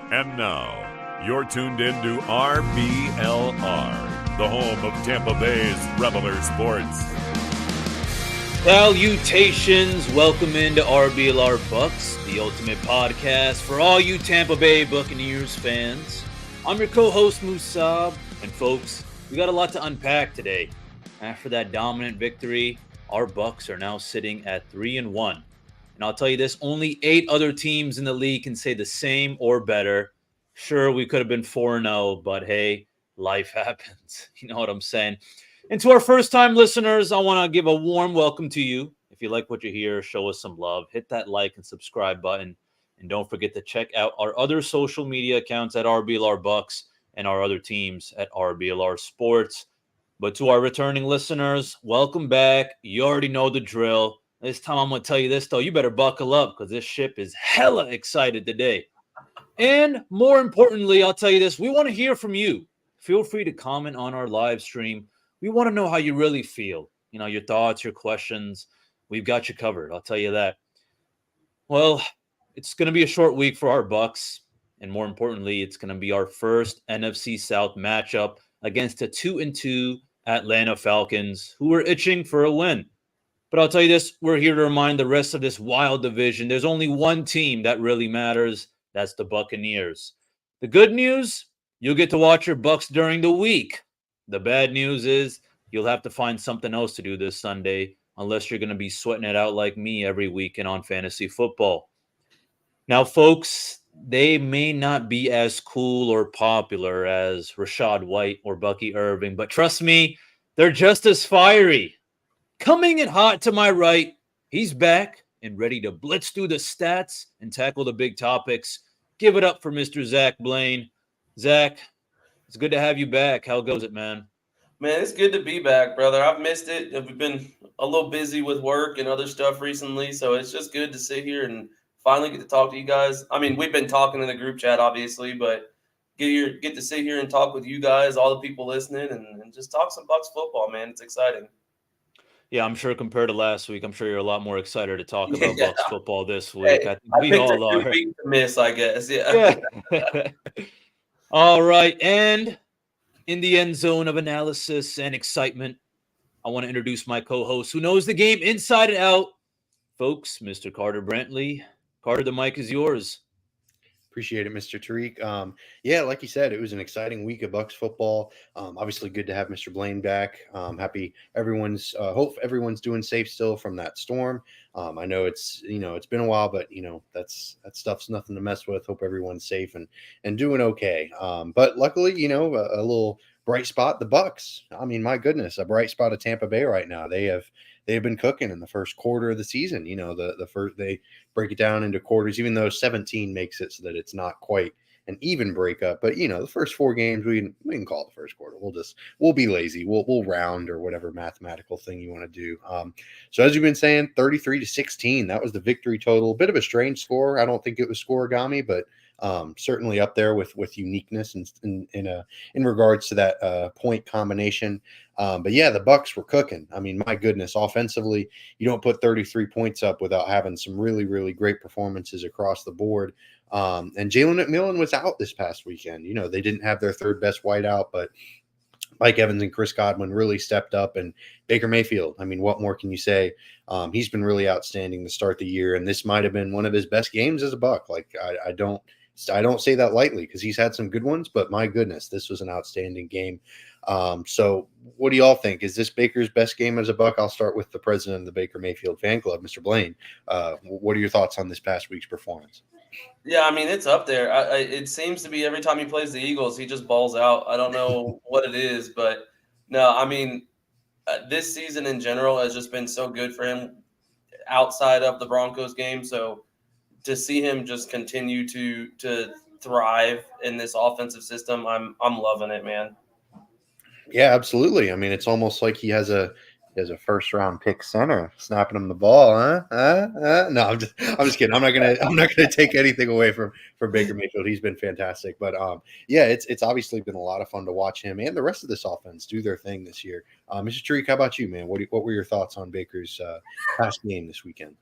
And now, you're tuned in to RBLR, the home of Tampa Bay's Reveler Sports. Salutations, welcome into RBLR Bucks, the ultimate podcast for all you Tampa Bay Buccaneers fans. I'm your co-host Musab, and folks, we got a lot to unpack today. After that dominant victory, our Bucks are now sitting at 3-1. And I'll tell you this, only 8 other teams in the league can say the same or better. Sure, we could have been 4-0, but hey, life happens. You know what I'm saying? And to our first-time listeners, I want to give a warm welcome to you. If you like what you hear, show us some love. Hit that like and subscribe button. And don't forget to check out our other social media accounts at RBLR Bucks and our other teams at RBLR Sports. But to our returning listeners, welcome back. You already know the drill. This time I'm going to tell you this, though. You better buckle up because this ship is hella excited today. And more importantly, I'll tell you this. We want to hear from you. Feel free to comment on our live stream. We want to know how you really feel. You know, your thoughts, your questions. We've got you covered. I'll tell you that. Well, it's going to be a short week for our Bucks. And more importantly, it's going to be our first NFC South matchup against a 2-2 Atlanta Falcons who are itching for a win. But I'll tell you this, we're here to remind the rest of this wild division. There's only one team that really matters. That's the Buccaneers. The good news, you'll get to watch your Bucks during the week. The bad news is you'll have to find something else to do this Sunday unless you're going to be sweating it out like me every weekend on fantasy football. Now, folks, they may not be as cool or popular as Rashad White or Bucky Irving, but trust me, they're just as fiery. Coming in hot to my right, he's back and ready to blitz through the stats and tackle the big topics. Give it up for Mr. Zach Blaine. Zach, it's good to have you back. How goes it, man? Man, it's good to be back, brother. I've missed it. We've been a little busy with work and other stuff recently, so it's just good to sit here and finally get to talk to you guys. I mean, we've been talking in the group chat, obviously, but get to sit here and talk with you guys, all the people listening, and just talk some Bucks football, man. It's exciting. Yeah, I'm sure compared to last week, I'm sure you're a lot more excited to talk about Yeah. Bucks football this week. Hey, I think I we picked a all good are. week to miss, I guess. Yeah. Yeah. All right. And in the end zone of analysis and excitement, I want to introduce my co-host who knows the game inside and out. Folks, Mr. Carter Brantley. Carter, the mic is yours. Appreciate it, Mr. Tariq. Yeah, like you said, it was an exciting week of Bucks football. Obviously, good to have Mr. Blaine back. Happy hope everyone's doing safe still from that storm. I know it's been a while, but that stuff's nothing to mess with. Hope everyone's safe and doing okay. But luckily, a little bright spot, the Bucks. I mean, my goodness, a bright spot of Tampa Bay right now. They've been cooking in the first quarter of the season. The first they break it down into quarters, even though 17 makes it so that it's not quite an even breakup. But the first 4 games we can call it the first quarter. We'll be lazy. We'll round or whatever mathematical thing you want to do. So as you've been saying, 33-16. That was the victory total. Bit of a strange score. I don't think it was scoregami, but certainly up there with uniqueness in regards to that point combination. But yeah, the Bucks were cooking. I mean, my goodness, offensively, you don't put 33 points up without having some really, really great performances across the board. And Jalen McMillan was out this past weekend. They didn't have their third best wideout, but Mike Evans and Chris Godwin really stepped up, and Baker Mayfield. I mean, what more can you say? He's been really outstanding to start the year, and this might have been one of his best games as a Buck. Like I don't say that lightly because he's had some good ones, but my goodness, this was an outstanding game. So what do y'all think? Is this Baker's best game as a Buck? I'll start with the president of the Baker Mayfield fan club, Mr. Blaine. What are your thoughts on this past week's performance? Yeah, I mean, it's up there. It seems to be every time he plays the Eagles, he just balls out. I don't know what it is, but no, I mean, this season in general has just been so good for him outside of the Broncos game. So to see him just continue to thrive in this offensive system, I'm loving it, man. Yeah, absolutely. I mean, it's almost like he has a first round pick center snapping him the ball, huh? No, I'm just kidding. I'm not gonna take anything away from Baker Mayfield. He's been fantastic, but yeah, it's obviously been a lot of fun to watch him and the rest of this offense do their thing this year. Mr. Tariq, how about you, man? What were your thoughts on Baker's past game this weekend?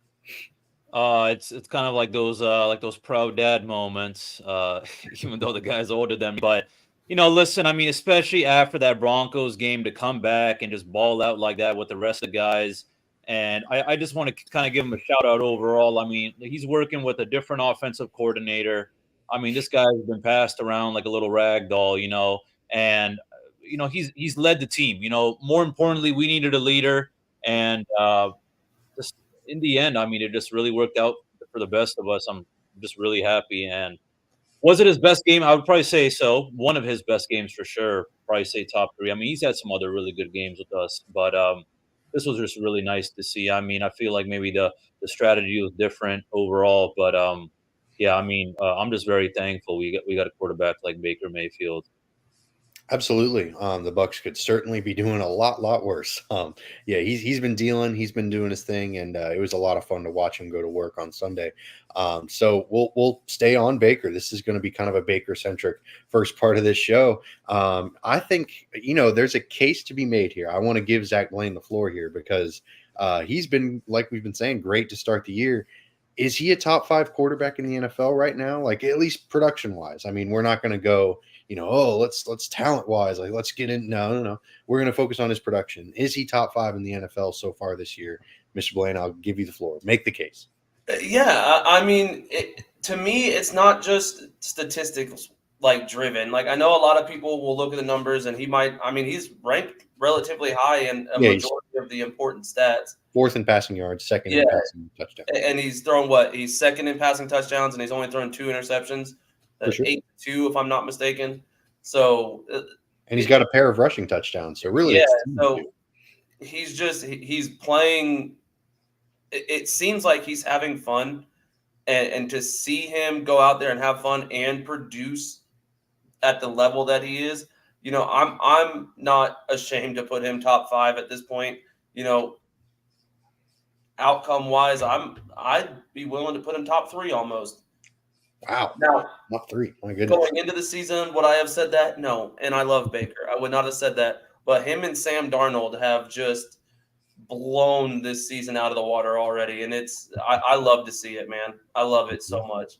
It's kind of like those proud dad moments, even though the guy's older than me. But listen, I mean, especially after that Broncos game to come back and just ball out like that with the rest of the guys. And I just want to kind of give him a shout out overall. I mean, he's working with a different offensive coordinator. I mean, this guy's been passed around like a little rag doll, and he's led the team. More importantly, we needed a leader, and just in the end, I mean, it just really worked out for the best of us. I'm just really happy. And was it his best game? I would probably say so. One of his best games for sure. Probably say top three. I mean, he's had some other really good games with us, but this was just really nice to see. I mean, I feel like maybe the strategy was different overall, but yeah, I mean, I'm just very thankful we got a quarterback like Baker Mayfield. Absolutely. The Bucks could certainly be doing a lot worse. Yeah, he's been dealing, he's been doing his thing, and it was a lot of fun to watch him go to work on Sunday. So we'll stay on Baker. This is going to be kind of a Baker centric first part of this show. I think there's a case to be made here. I want to give Zach Blaine the floor here because he's been, like we've been saying, great to start the year. Is he a top 5 quarterback in the NFL right now? Like, at least production wise. I mean, we're not going to go, let's talent wise, like let's get in. No. We're going to focus on his production. Is he top 5 in the NFL so far this year? Mr. Blaine, I'll give you the floor. Make the case. Yeah, I mean, to me, it's not just statistics like driven. Like, I know a lot of people will look at the numbers, and he's ranked relatively high in a majority of the important stats. 4th in passing yards, 2nd in passing touchdowns. And he's thrown what? He's 2nd in passing touchdowns, and he's only thrown 2 interceptions. Sure. 8-2, if I'm not mistaken. So, and he's got a pair of rushing touchdowns. So really, so he's playing. It seems like he's having fun, and to see him go out there and have fun and produce at the level that he is, I'm not ashamed to put him top 5 at this point. Outcome wise, I'd be willing to put him top 3 almost. Wow. Now, top 3. My goodness. Going into the season, would I have said that? No. And I love Baker. I would not have said that. But him and Sam Darnold have just blown this season out of the water already. And I love to see it, man. I love it so much.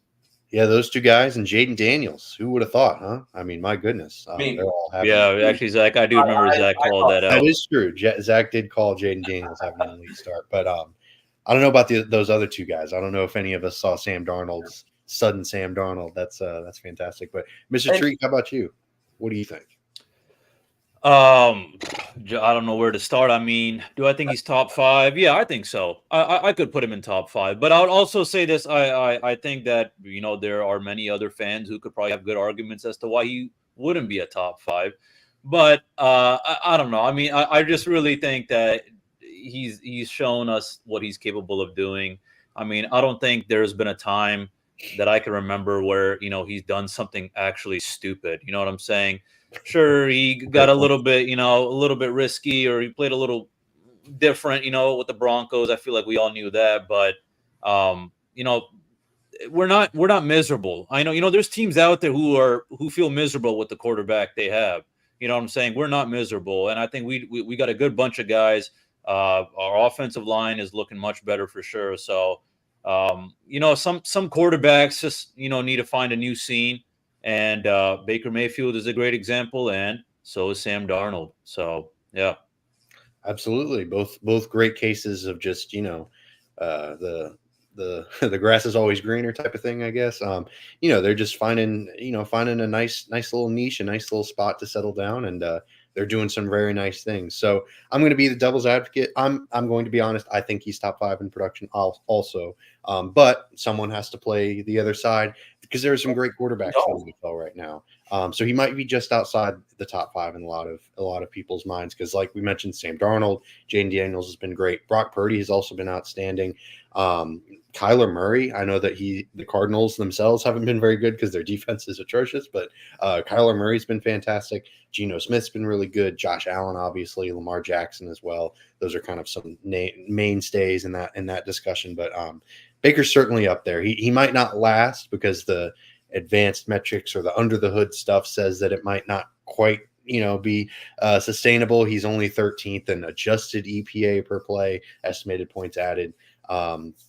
Yeah, those two guys and Jaden Daniels. Who would have thought, huh? I mean, my goodness. They're all having actually, Zach, I do remember Zach called that out. That is true. Zach did call Jaden Daniels having an elite start. But I don't know about those other two guys. I don't know if any of us saw Sam Darnold's sudden Sam Darnold. That's fantastic. But Mr. Treek, how about you? What do you think? I don't know where to start. I mean, do I think he's top 5? Yeah, I think so. I could put him in top 5. But I would also say this. I think that, there are many other fans who could probably have good arguments as to why he wouldn't be a top 5. But I don't know. I mean, I just really think that he's shown us what he's capable of doing. I mean, I don't think there's been a time that I can remember where, he's done something actually stupid. You know what I'm saying? Sure, he got a little bit risky, or he played a little different, with the Broncos. I feel like we all knew that, but we're not miserable. I know, there's teams out there who feel miserable with the quarterback they have. You know what I'm saying? We're not miserable, and I think we got a good bunch of guys. Our offensive line is looking much better for sure. So, some quarterbacks just need to find a new scene. And Baker Mayfield is a great example, and so is Sam Darnold. So, yeah. Absolutely. Both great cases of just, the grass is always greener type of thing, I guess. They're just finding a nice little niche, a nice little spot to settle down, and they're doing some very nice things. So I'm going to be the devil's advocate. I'm going to be honest. I think he's top 5 in production also. But someone has to play the other side because there are some great quarterbacks in the NFL right now. So he might be just outside the top 5 in a lot of people's minds. Because like we mentioned, Sam Darnold, Jaden Daniels has been great. Brock Purdy has also been outstanding. Kyler Murray, I know that the Cardinals themselves haven't been very good because their defense is atrocious, but Kyler Murray's been fantastic. Geno Smith's been really good. Josh Allen, obviously, Lamar Jackson as well. Those are kind of some mainstays in that discussion. But Baker's certainly up there. He might not last because the advanced metrics or the under the hood stuff says that it might not quite be sustainable. He's only 13th in adjusted EPA per play, estimated points added.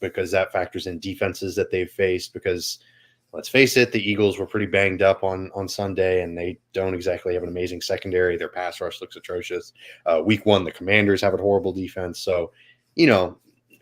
because that factors in defenses that they've faced. Because let's face it, the Eagles were pretty banged up on Sunday, and they don't exactly have an amazing secondary. Their pass rush looks atrocious. Week 1, the Commanders have a horrible defense. So,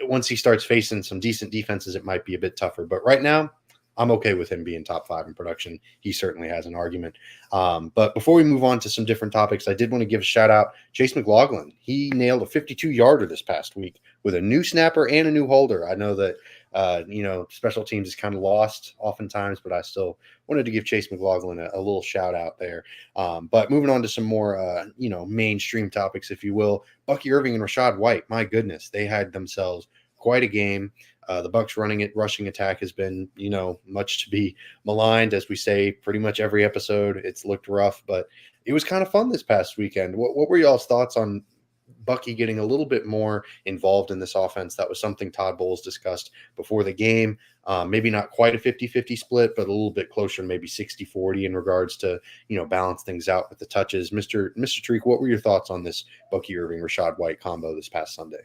once he starts facing some decent defenses, it might be a bit tougher. But right now, I'm okay with him being top 5 in production. He certainly has an argument. But before we move on to some different topics, I did want to give a shout out Chase McLaughlin. He nailed a 52-yarder this past week with a new snapper and a new holder. I know that special teams is kind of lost oftentimes, but I still wanted to give Chase McLaughlin a little shout out there. But moving on to some more, mainstream topics, if you will. Bucky Irving and Rachaad White, my goodness, they had themselves quite a game. The Bucs rushing attack has been, much to be maligned, as we say pretty much every episode. It's looked rough, but it was kind of fun this past weekend. What were y'all's thoughts on Bucky getting a little bit more involved in this offense? That was something Todd Bowles discussed before the game. Maybe not quite a 50-50 split, but a little bit closer, maybe 60-40 in regards to, balance things out with the touches. Mr. Tariq, what were your thoughts on this Bucky Irving, Rachaad White combo this past Sunday?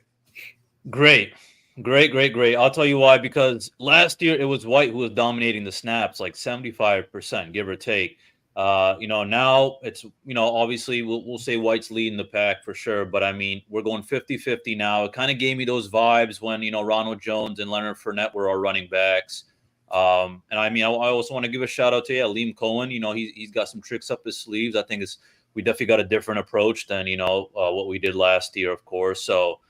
Great. I'll tell you why, because last year it was White who was dominating the snaps, like 75%, give or take. Now it's, obviously we'll say White's leading the pack for sure, but I mean, we're going 50-50 now. It kind of gave me those vibes when, Ronald Jones and Leonard Fournette were our running backs. And I mean, I also want to give a shout out to Liam Cohen. He's got some tricks up his sleeves. I think we definitely got a different approach than, what we did last year, of course. So,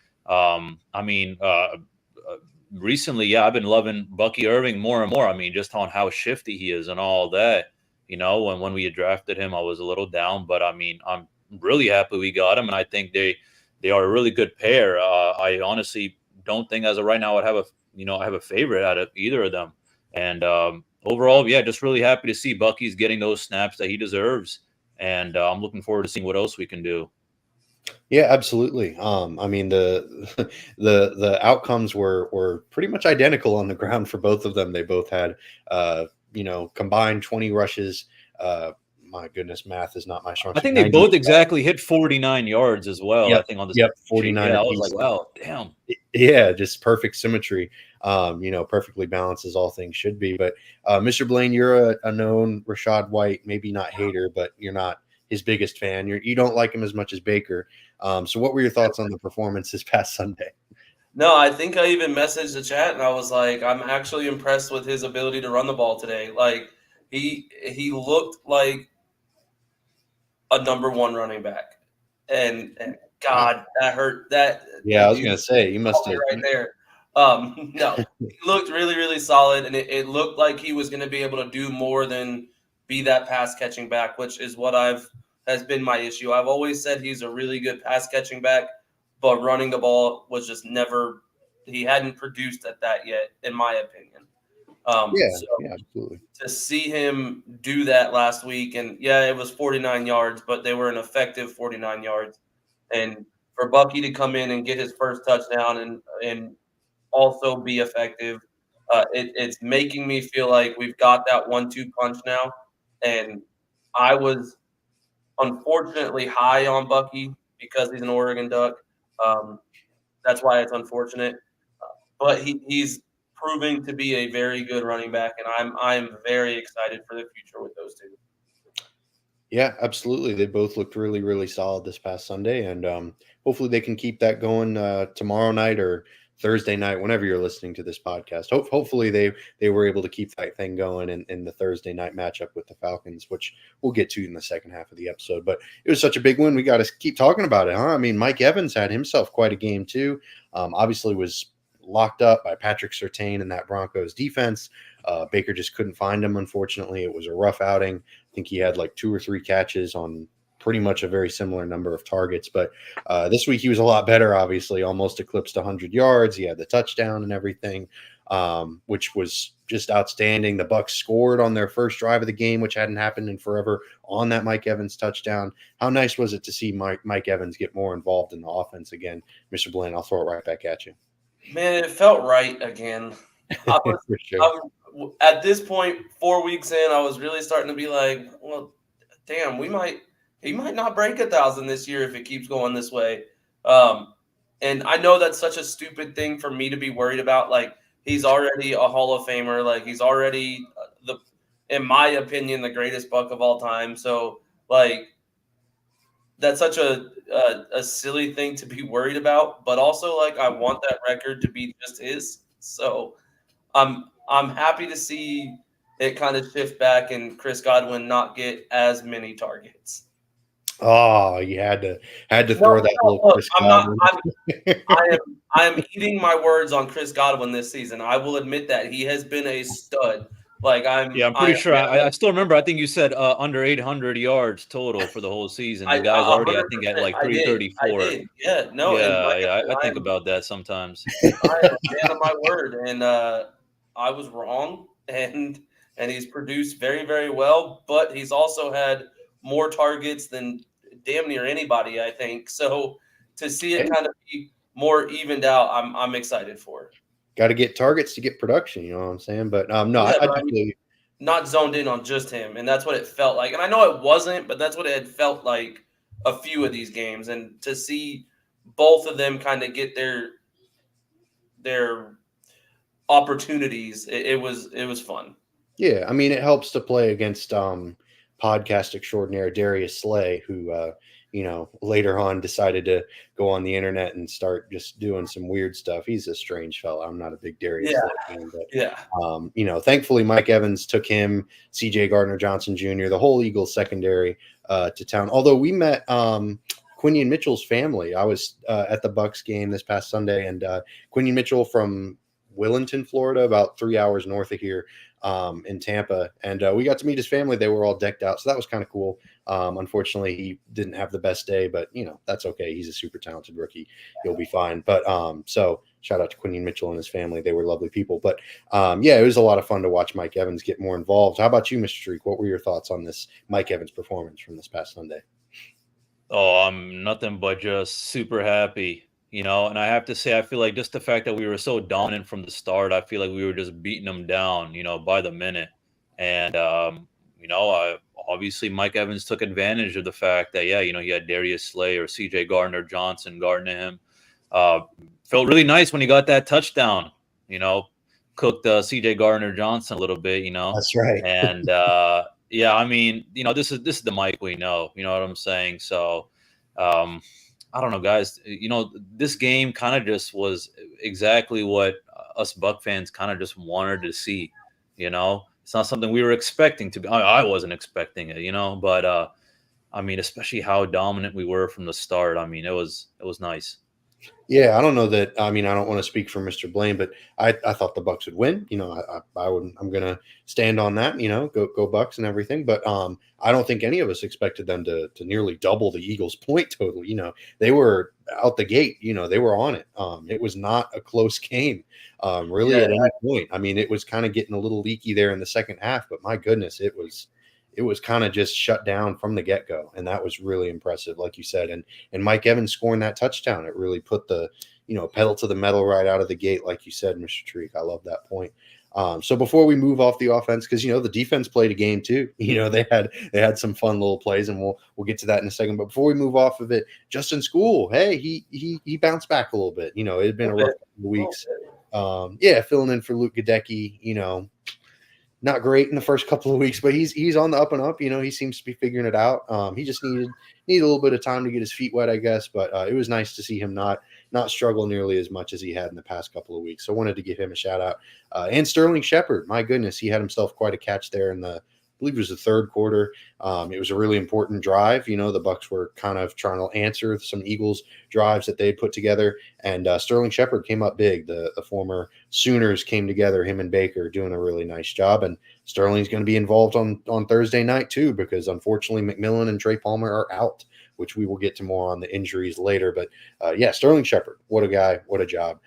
recently, I've been loving Bucky Irving more and more. I mean, just on how shifty he is and all that. When we had drafted him, I was a little down, but I mean, I'm really happy we got him, and I think they are a really good pair. I honestly don't think as of right now I have a favorite out of either of them. And overall, just really happy to see Bucky's getting those snaps that he deserves, and I'm looking forward to seeing what else we can do. Yeah, absolutely. I mean, the the outcomes were pretty much identical on the ground for both of them. They both had combined 20 rushes. My goodness, math is not my strong suit. I think they both exactly hit 49 yards as well. Yep, I think on the 49. I was like, wow, damn. Yeah, just perfect symmetry. Perfectly balanced as all things should be. But Mr. Blaine, you're a known Rachaad White, maybe not hater, but you're not his biggest fan. You don't like him as much as Baker. So what were your thoughts on the performance this past Sunday? No, I think I even messaged the chat and I was like, I'm actually impressed with his ability to run the ball today. Like he looked like a number 1 running back. And God, that hurt. That I was gonna say you must have right there. No, he looked really, really solid, and it looked like he was going to be able to do more than be that pass catching back, which is what has been my issue. I've always said he's a really good pass catching back, but running the ball was just never. He hadn't produced at that yet, in my opinion. Absolutely. To see him do that last week, and it was 49 yards, but they were an effective 49 yards. And for Bucky to come in and get his first touchdown and also be effective, it's making me feel like we've got that 1-2 punch now. And I was unfortunately high on Bucky because he's an Oregon Duck. That's why it's unfortunate. But he's proving to be a very good running back, and I'm very excited for the future with those two. Yeah, absolutely. They both looked really, really solid this past Sunday, and hopefully they can keep that going tomorrow night or Thursday night, whenever you're listening to this podcast. Hopefully they were able to keep that thing going in the Thursday night matchup with the Falcons, which we'll get to in the second half of the episode. But it was such a big win. We got to keep talking about it, huh? I mean, Mike Evans had himself quite a game too. Obviously was locked up by Patrick Surtain and that Broncos defense. Baker just couldn't find him, unfortunately. It was a rough outing. I think he had like 2 or 3 catches on pretty much a very similar number of targets. But this week he was a lot better, obviously, almost eclipsed 100 yards. He had the touchdown and everything, which was just outstanding. The Bucs scored on their first drive of the game, which hadn't happened in forever, on that Mike Evans touchdown. How nice was it to see Mike Evans get more involved in the offense again? Mr. Blaine, I'll throw it right back at you. Man, it felt right again. At this point, 4 weeks in, I was really starting to be like, well, damn, he might not break 1,000 this year if it keeps going this way. And I know that's such a stupid thing for me to be worried about. Like, he's already a Hall of Famer. Like, he's already in my opinion, the greatest Buck of all time. So, like, that's such a silly thing to be worried about. But also, like, I want that record to be just his. So I'm happy to see it kind of shift back and Chris Godwin not get as many targets. Oh, you had to throw that No, little look, Chris I'm not. Godwin. I am eating my words on Chris Godwin this season. I will admit that he has been a stud. Like Yeah, I'm pretty sure. I still remember. I think you said under 800 yards total for the whole season. The guy's already, I think, at 100%. like I did. 334. Yeah. No. And Yeah, like I yeah. said, I think about that sometimes. I am a man of my word, and I was wrong, and he's produced very, very well. But he's also had more targets than damn near anybody, I think. So to see it kind of be more evened out, I'm excited for. Got to get targets to get production. You know what I'm saying? But no, Yeah, I but I mean, definitely. not zoned in on just him, and that's what it felt like. And I know it wasn't, but that's what it had felt like a few of these games. And to see both of them kind of get their opportunities, it was fun. Yeah, I mean, it helps to play against podcast extraordinaire Darius Slay, who later on decided to go on the internet and start just doing some weird stuff. He's a strange fellow. I'm not a big Darius Yeah, Slay fan, but yeah. thankfully Mike Evans took him, C.J. Gardner Johnson Jr., the whole Eagles secondary to town. Although we met Quinion Mitchell's family. I was at the BUCS game this past Sunday, and Quinion Mitchell from Willington, Florida, about 3 hours north of here, in Tampa, and we got to meet his family. They were all decked out, so that was kind of cool. Unfortunately, he didn't have the best day, but that's okay. He's a super talented rookie. He'll be fine. But so shout out to Quinion Mitchell and his family. They were lovely people. But yeah, it was a lot of fun to watch Mike Evans get more involved. How about you, Mr. Streak? What were your thoughts on this Mike Evans performance from this past Sunday? Oh, I'm nothing but just super happy. And I have to say, I feel like just the fact that we were so dominant from the start, I feel like we were just beating them down, by the minute. And, obviously Mike Evans took advantage of the fact that, yeah, he had Darius Slay or CJ Gardner Johnson guarding him. Felt really nice when he got that touchdown, cooked CJ Gardner Johnson a little bit, That's right. And, yeah, I mean, this is the Mike we know, you know what I'm saying? So, I don't know, guys. This game kind of just was exactly what us Buck fans kind of just wanted to see. It's not something we were expecting to be. I wasn't expecting it, but I mean, especially how dominant we were from the start. I mean, it was nice. Yeah, I don't know that. I mean, I don't want to speak for Mr. Blaine, but I thought the Bucks would win. I would. I'm gonna stand on that. Go Bucks and everything. But I don't think any of us expected them to nearly double the Eagles' point total. They were out the gate. They were on it. It was not a close game, really, at any point. I mean, it was kind of getting a little leaky there in the second half. But my goodness, it was kind of just shut down from the get-go, and that was really impressive, like you said. And Mike Evans scoring that touchdown, it really put the pedal to the metal right out of the gate, like you said, Mr. Treek. I love that point. So before we move off the offense, because the defense played a game too. They had some fun little plays, and we'll get to that in a second. But before we move off of it, Justin School, hey, he bounced back a little bit. It had been a rough couple of weeks. Filling in for Luke Gadecki. Not great in the first couple of weeks, but he's on the up and up. He seems to be figuring it out. He just needed a little bit of time to get his feet wet, I guess. But it was nice to see him not struggle nearly as much as he had in the past couple of weeks. So I wanted to give him a shout out. And Sterling Shepard, my goodness, he had himself quite a catch there in I believe it was the third quarter. It was a really important drive. The Bucks were kind of trying to answer some Eagles drives that they had put together, and Sterling Shepard came up big. The former Sooners came together, him and Baker doing a really nice job. And Sterling's going to be involved on Thursday night too, because unfortunately McMillan and Trey Palmer are out, which we will get to more on the injuries later. But Sterling Shepard, what a guy, what a job.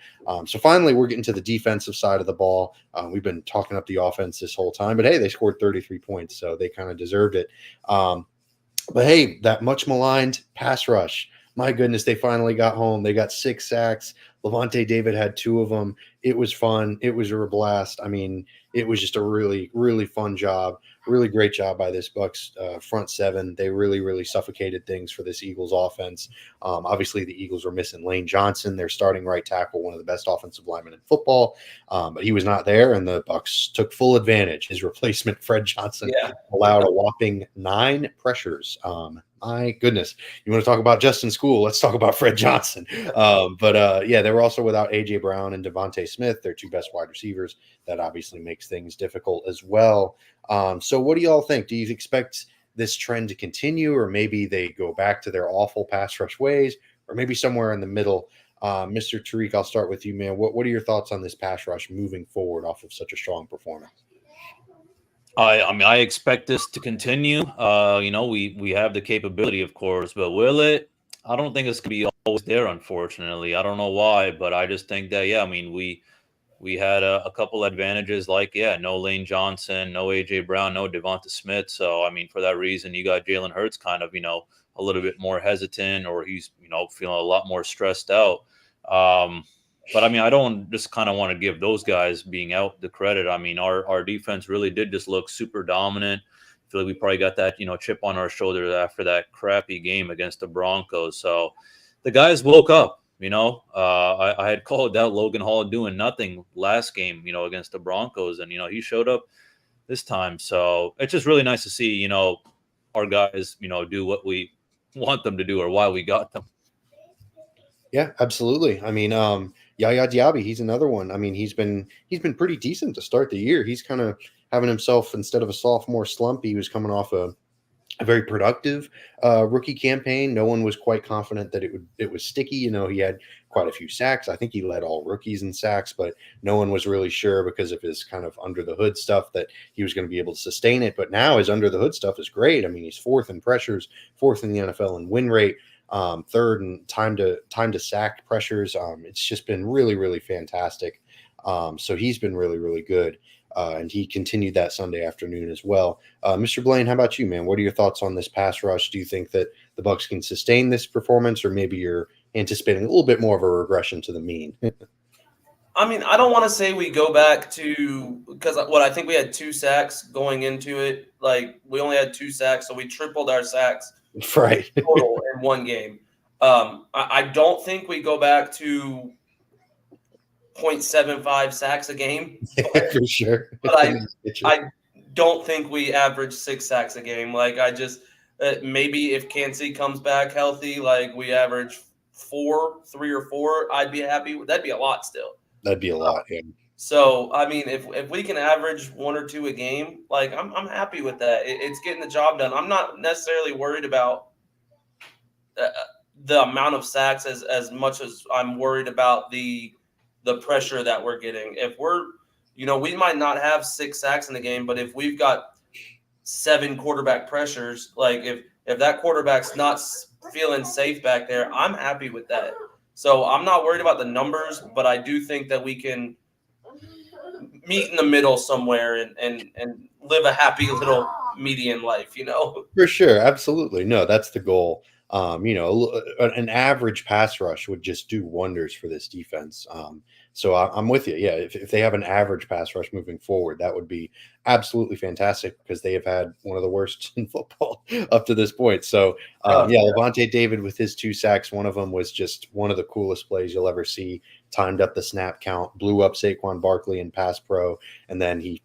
So finally, we're getting to the defensive side of the ball. We've been talking up the offense this whole time, but hey, they scored 33 points, so they kind of deserved it. But hey, that much maligned pass rush, my goodness, they finally got home. They got 6 sacks. Levante David had 2 of them. It was fun. It was a blast. I mean, it was just a really, really fun job. Really great job by this Bucks front seven. They really, really suffocated things for this Eagles offense. Obviously, the Eagles were missing Lane Johnson, their starting right tackle, one of the best offensive linemen in football, but he was not there, and the Bucks took full advantage. His replacement, Fred Johnson, allowed a whopping 9 pressures. My goodness, you want to talk about Justin School? Let's talk about Fred Johnson. They were also without AJ Brown and Devontae Smith, their 2 best wide receivers. That obviously makes things difficult as well. So what do y'all think? Do you expect this trend to continue, or maybe they go back to their awful pass rush ways, or maybe somewhere in the middle? Mr. Tariq, I'll start with you, man. What are your thoughts on this pass rush moving forward off of such a strong performance? I expect this to continue. We have the capability, of course, but will it? I don't think it's gonna be always there, unfortunately. I don't know why, but I just think that we had a couple advantages, like no Lane Johnson, no AJ Brown, no Devonta Smith. So I mean, for that reason, you got Jalen Hurts kind of a little bit more hesitant, or he's feeling a lot more stressed out. But I mean, I don't just kind of want to give those guys being out the credit. I mean, our defense really did just look super dominant. I feel like we probably got that chip on our shoulder after that crappy game against the Broncos. So the guys woke up. I had called out Logan Hall doing nothing last game, against the Broncos, and he showed up this time. So it's just really nice to see, our guys, do what we want them to do or why we got them. Yeah, absolutely. I mean, Yaya Diaby, he's another one. I mean, he's been pretty decent to start the year. He's kind of having himself, instead of a sophomore slump, he was coming off a very productive rookie campaign. No one was quite confident that it was sticky. He had quite a few sacks. I think he led all rookies in sacks, but no one was really sure because of his kind of under the hood stuff that he was going to be able to sustain it. But now his under the hood stuff is great. I mean, he's 4th in pressures, 4th in the NFL in win rate, 3rd in time to sack pressures. It's just been really, really fantastic. So he's been really, really good. And he continued that Sunday afternoon as well. Mr. Blaine, how about you, man? What are your thoughts on this pass rush? Do you think that the Bucks can sustain this performance, or maybe you're anticipating a little bit more of a regression to the mean? I mean, I don't want to say we go back to, because I think we had 2 sacks going into it. Like, we only had 2 sacks, so we tripled our sacks right total in one game. I don't think we go back to 0.75 sacks a game. For sure. But I don't think we average 6 sacks a game. Like, I just maybe if Kancey comes back healthy, like we average 3 or 4, I'd be happy. That'd be a lot still. That'd be a lot. Yeah. So I mean, if we can average 1 or 2 a game, like I'm happy with that. It's getting the job done. I'm not necessarily worried about the amount of sacks as much as I'm worried about the pressure that we're getting. If we're, we might not have 6 sacks in the game, but if we've got 7 quarterback pressures, like if that quarterback's not feeling safe back there, I'm happy with that. So I'm not worried about the numbers, but I do think that we can meet in the middle somewhere and live a happy little median life, For sure. Absolutely. No, that's the goal. An average pass rush would just do wonders for this defense. So I'm with you. Yeah, if they have an average pass rush moving forward, that would be absolutely fantastic, because they have had one of the worst in football up to this point. So, Levante David with his 2 sacks, one of them was just one of the coolest plays you'll ever see. Timed up the snap count, blew up Saquon Barkley in pass pro, and then he,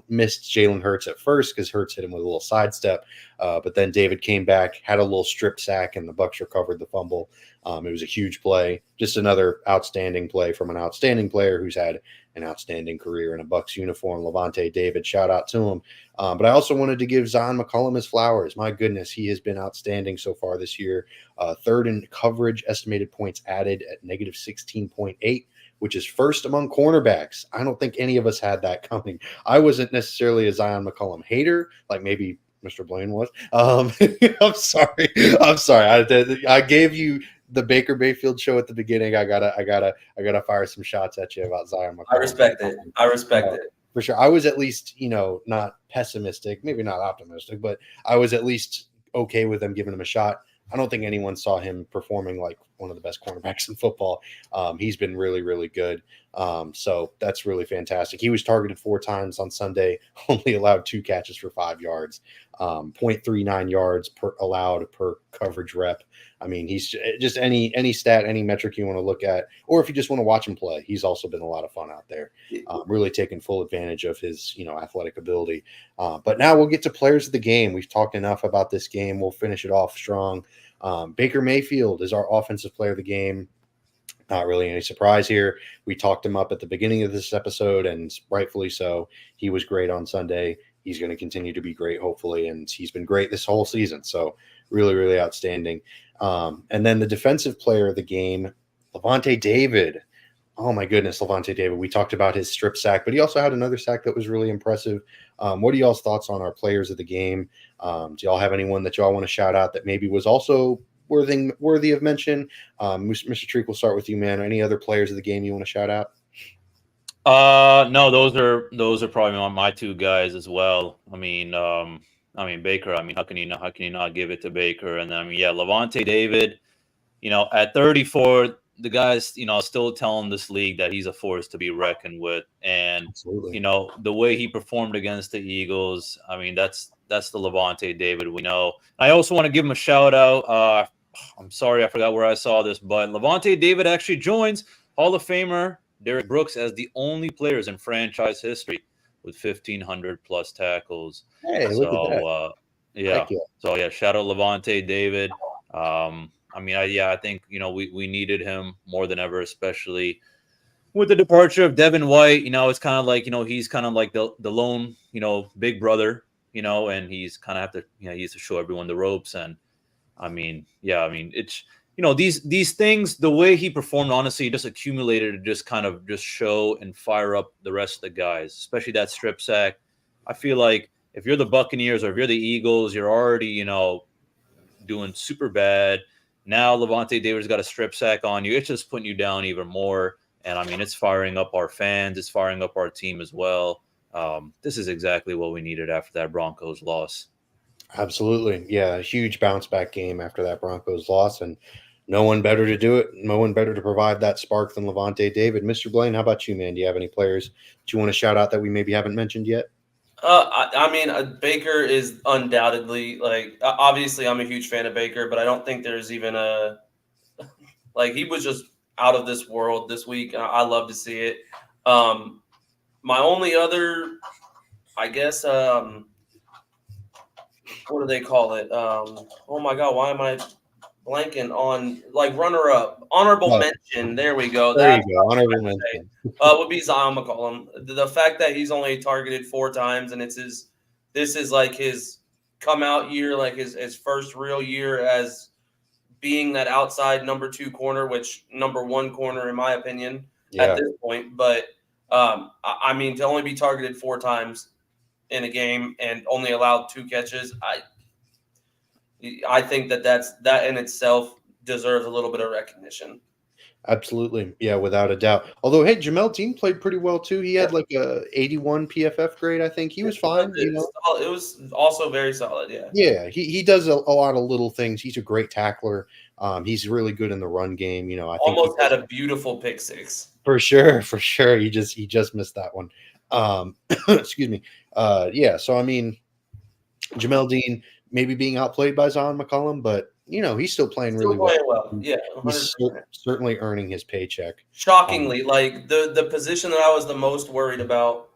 missed Jalen Hurts at first because Hurts hit him with a little sidestep. But then David came back, had a little strip sack, and the Bucs recovered the fumble. It was a huge play. Just another outstanding play from an outstanding player who's had an outstanding career in a Bucs uniform. Levante David, shout out to him. But I also wanted to give Zion McCollum his flowers. My goodness, he has been outstanding so far this year. 3rd in coverage, estimated points added at negative 16.8, which is 1st among cornerbacks. I don't think any of us had that coming. I wasn't necessarily a Zion McCollum hater, like maybe Mr. Blaine was. I'm sorry. I gave you the Baker Mayfield show at the beginning. I gotta fire some shots at you about Zion McCollum. I respect it. For sure. I was at least, not pessimistic, maybe not optimistic, but I was at least okay with them giving him a shot. I don't think anyone saw him performing like one of the best cornerbacks in football. He's been really, really good. So that's really fantastic. He was targeted 4 times on Sunday, only allowed 2 catches for 5 yards, 0.39 yards per allowed per coverage rep. I mean, he's just any stat, any metric you want to look at, or if you just want to watch him play, he's also been a lot of fun out there, really taking full advantage of his, athletic ability. But now we'll get to players of the game. We've talked enough about this game. We'll finish it off strong. Baker Mayfield is our offensive player of the game. Not really any surprise here. We talked him up at the beginning of this episode, and rightfully so. He was great on Sunday. He's going to continue to be great, hopefully, and he's been great this whole season. So really, really outstanding. And then the defensive player of the game, Levante David. Oh my goodness, Levante David. We talked about his strip sack, but he also had another sack that was really impressive. What are y'all's thoughts on our players of the game? Do y'all have anyone that y'all want to shout out that maybe was also worthy of mention? Mr. Treek, we'll start with you, man. Any other players of the game you want to shout out? No, those are probably my 2 guys as well. I mean, Baker. I mean, how can you not give it to Baker? And then, Levante David. At 34, the guy's still telling this league that he's a force to be reckoned with. And Absolutely. The way he performed against the Eagles. I mean, that's the Levante David we know. I also want to give him a shout out. I'm sorry, I forgot where I saw this, but Levante David actually joins Hall of Famer Derek Brooks as the only players in franchise history with 1,500 plus tackles. Hey, look at that. Yeah. So shout out Levante David. I think we needed him more than ever, especially with the departure of Devin White. It's kind of like he's kind of like the lone big brother, and he's kind of have to he has to show everyone the ropes. And it's these things, the way he performed, honestly, just accumulated to just show and fire up the rest of the guys, especially that strip sack. I feel like if you're the Buccaneers or if you're the Eagles, you're already doing super bad. Now Levante David's got a strip sack on you. It's just putting you down even more. And it's firing up our fans. It's firing up our team as well. This is exactly what we needed after that Broncos loss. Absolutely. Yeah, a huge bounce back game after that Broncos loss, and no one better to do it. No one better to provide that spark than Levante David. Mr. Blaine, how about you, man? Do you have any players that you want to shout out that we maybe haven't mentioned yet? Baker is undoubtedly, obviously I'm a huge fan of Baker, but I don't think there's even he was just out of this world this week. I love to see it. My only other, I guess, what do they call it? Oh my God, why am I blanking on runner up? Honorable mention. There we go. There you go. Honorable mention. Would be Zion McCollum. The fact that he's only targeted 4 times and this is like his come out year, like his first real year as being that outside number 2 corner, which number 1 corner in my opinion at this point. But to only be targeted 4 times in a game and only allowed 2 catches, I think that in itself deserves a little bit of recognition. Absolutely. Yeah, without a doubt. Although, hey, Jamel Dean played pretty well too. He had like a 81 PFF grade, I think. He was fine. It was also very solid, yeah. Yeah, he does a lot of little things. He's a great tackler. He's really good in the run game. I think almost had a beautiful pick 6. For sure. He just missed that one. Excuse me. So Jamel Dean maybe being outplayed by Zion McCollum, but he's still playing really well. Yeah, 100%. He's certainly earning his paycheck. Shockingly, the position that I was the most worried about,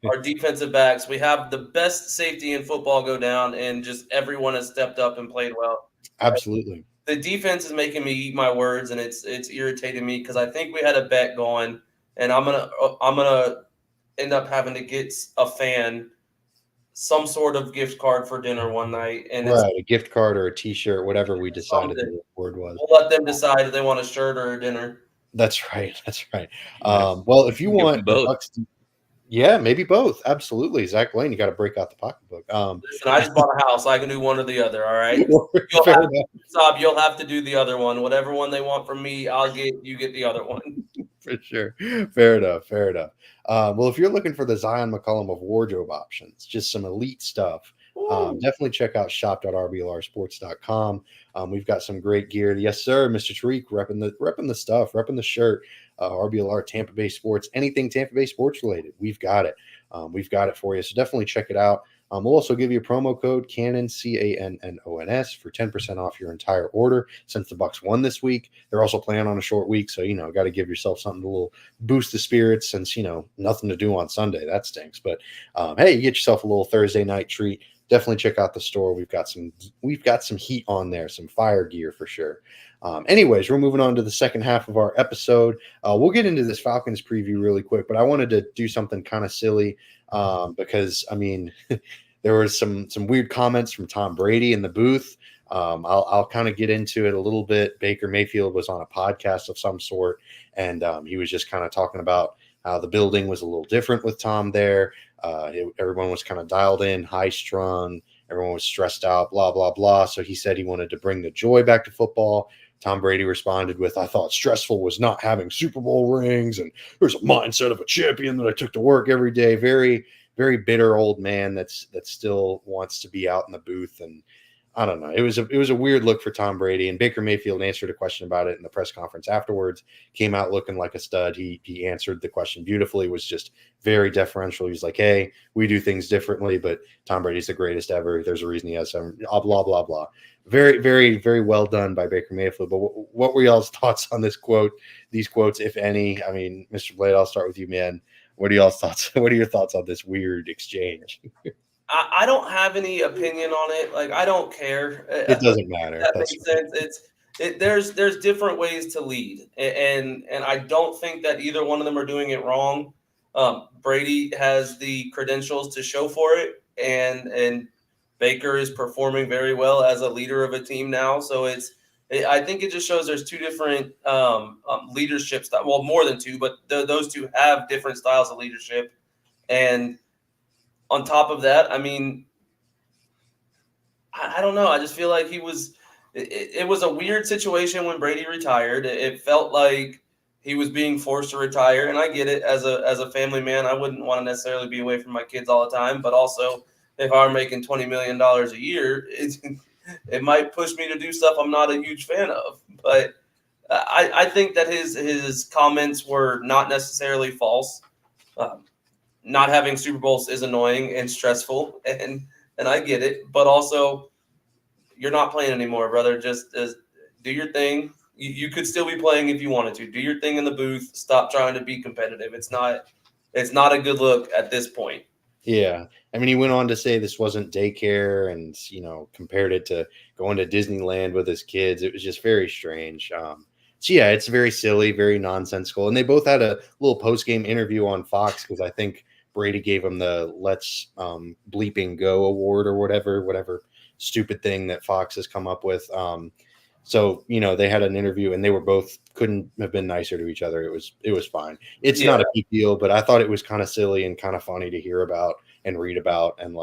our defensive backs. We have the best safety in football go down, and just everyone has stepped up and played well. Absolutely. The defense is making me eat my words, and it's irritating me because I think we had a bet going, and I'm gonna end up having to get a fan some sort of gift card for dinner one night, and a gift card or a T-shirt, whatever we decided the word was. We'll let them decide if they want a shirt or a dinner. That's right. Well, if you want both. Bucks, maybe both. Absolutely, Zach Blaine, you got to break out the pocketbook. Listen, I just bought a house. I can do one or the other. All right. You'll have to do the other one. Whatever one they want from me, you get the other one. For sure. Fair enough. Well, if you're looking for the Zion McCollum of wardrobe options, just some elite stuff, Definitely check out shop.rblrsports.com. We've got some great gear. Yes, sir, Mr. Tariq, repping the stuff, repping the shirt. RBLR Tampa Bay Sports, anything Tampa Bay sports related, we've got it. We've got it for you. So definitely check it out. We'll also give you a promo code Cannon, CANNONS, for 10% off your entire order. Since the Bucks won this week, they're also playing on a short week, so got to give yourself something to little boost the spirits. Since nothing to do on Sunday, that stinks. But hey, you get yourself a little Thursday night treat. Definitely check out the store. We've got some heat on there, some fire gear for sure. Anyways, we're moving on to the second half of our episode. We'll get into this Falcons preview really quick, but I wanted to do something kind of silly because there were some weird comments from Tom Brady in the booth. I'll kind of get into it a little bit. Baker Mayfield was on a podcast of some sort, and he was just kind of talking about how the building was a little different with Tom there. Everyone was kind of dialed in, high strung. Everyone was stressed out, blah, blah, blah. So he said he wanted to bring the joy back to football. Tom Brady responded with, I thought stressful was not having Super Bowl rings. And there's a mindset of a champion that I took to work every day. Very, very bitter old man that still wants to be out in the booth. And I don't know. It was a weird look for Tom Brady, and Baker Mayfield answered a question about it in the press conference afterwards. Came out looking like a stud. He answered the question beautifully. Was just very deferential. He's like, "Hey, we do things differently, but Tom Brady's the greatest ever. There's a reason he has some blah blah blah." Very, very, very well done by Baker Mayfield. But what were y'all's thoughts on this quote? These quotes, if any. Mr. Blade, I'll start with you, man. What are y'all's thoughts? What are your thoughts on this weird exchange? I don't have any opinion on it. Like, I don't care. It doesn't matter. That makes sense. There's different ways to lead, and I don't think that either one of them are doing it wrong. Brady has the credentials to show for it, and Baker is performing very well as a leader of a team now. So I think it just shows there's two different leadership styles. Well, more than two, but those two have different styles of leadership, and on top of that, I don't know. I just feel like it was a weird situation when Brady retired. It felt like he was being forced to retire, and I get it. As a family man, I wouldn't want to necessarily be away from my kids all the time. But also, if I were making $20 million a year, it might push me to do stuff I'm not a huge fan of. But I think that his comments were not necessarily false. Not having Super Bowls is annoying and stressful, and I get it. But also, you're not playing anymore, brother. Just do your thing. You could still be playing if you wanted to. Do your thing in the booth. Stop trying to be competitive. It's not a good look at this point. Yeah. He went on to say this wasn't daycare and, compared it to going to Disneyland with his kids. It was just very strange. So, yeah, it's very silly, very nonsensical. And they both had a little post-game interview on Fox because I think Brady gave him the Let's Bleeping Go award or whatever stupid thing that Fox has come up with. So, they had an interview and they were both couldn't have been nicer to each other. It was fine. It's not a big deal, but I thought it was kind of silly and kind of funny to hear about and read about. And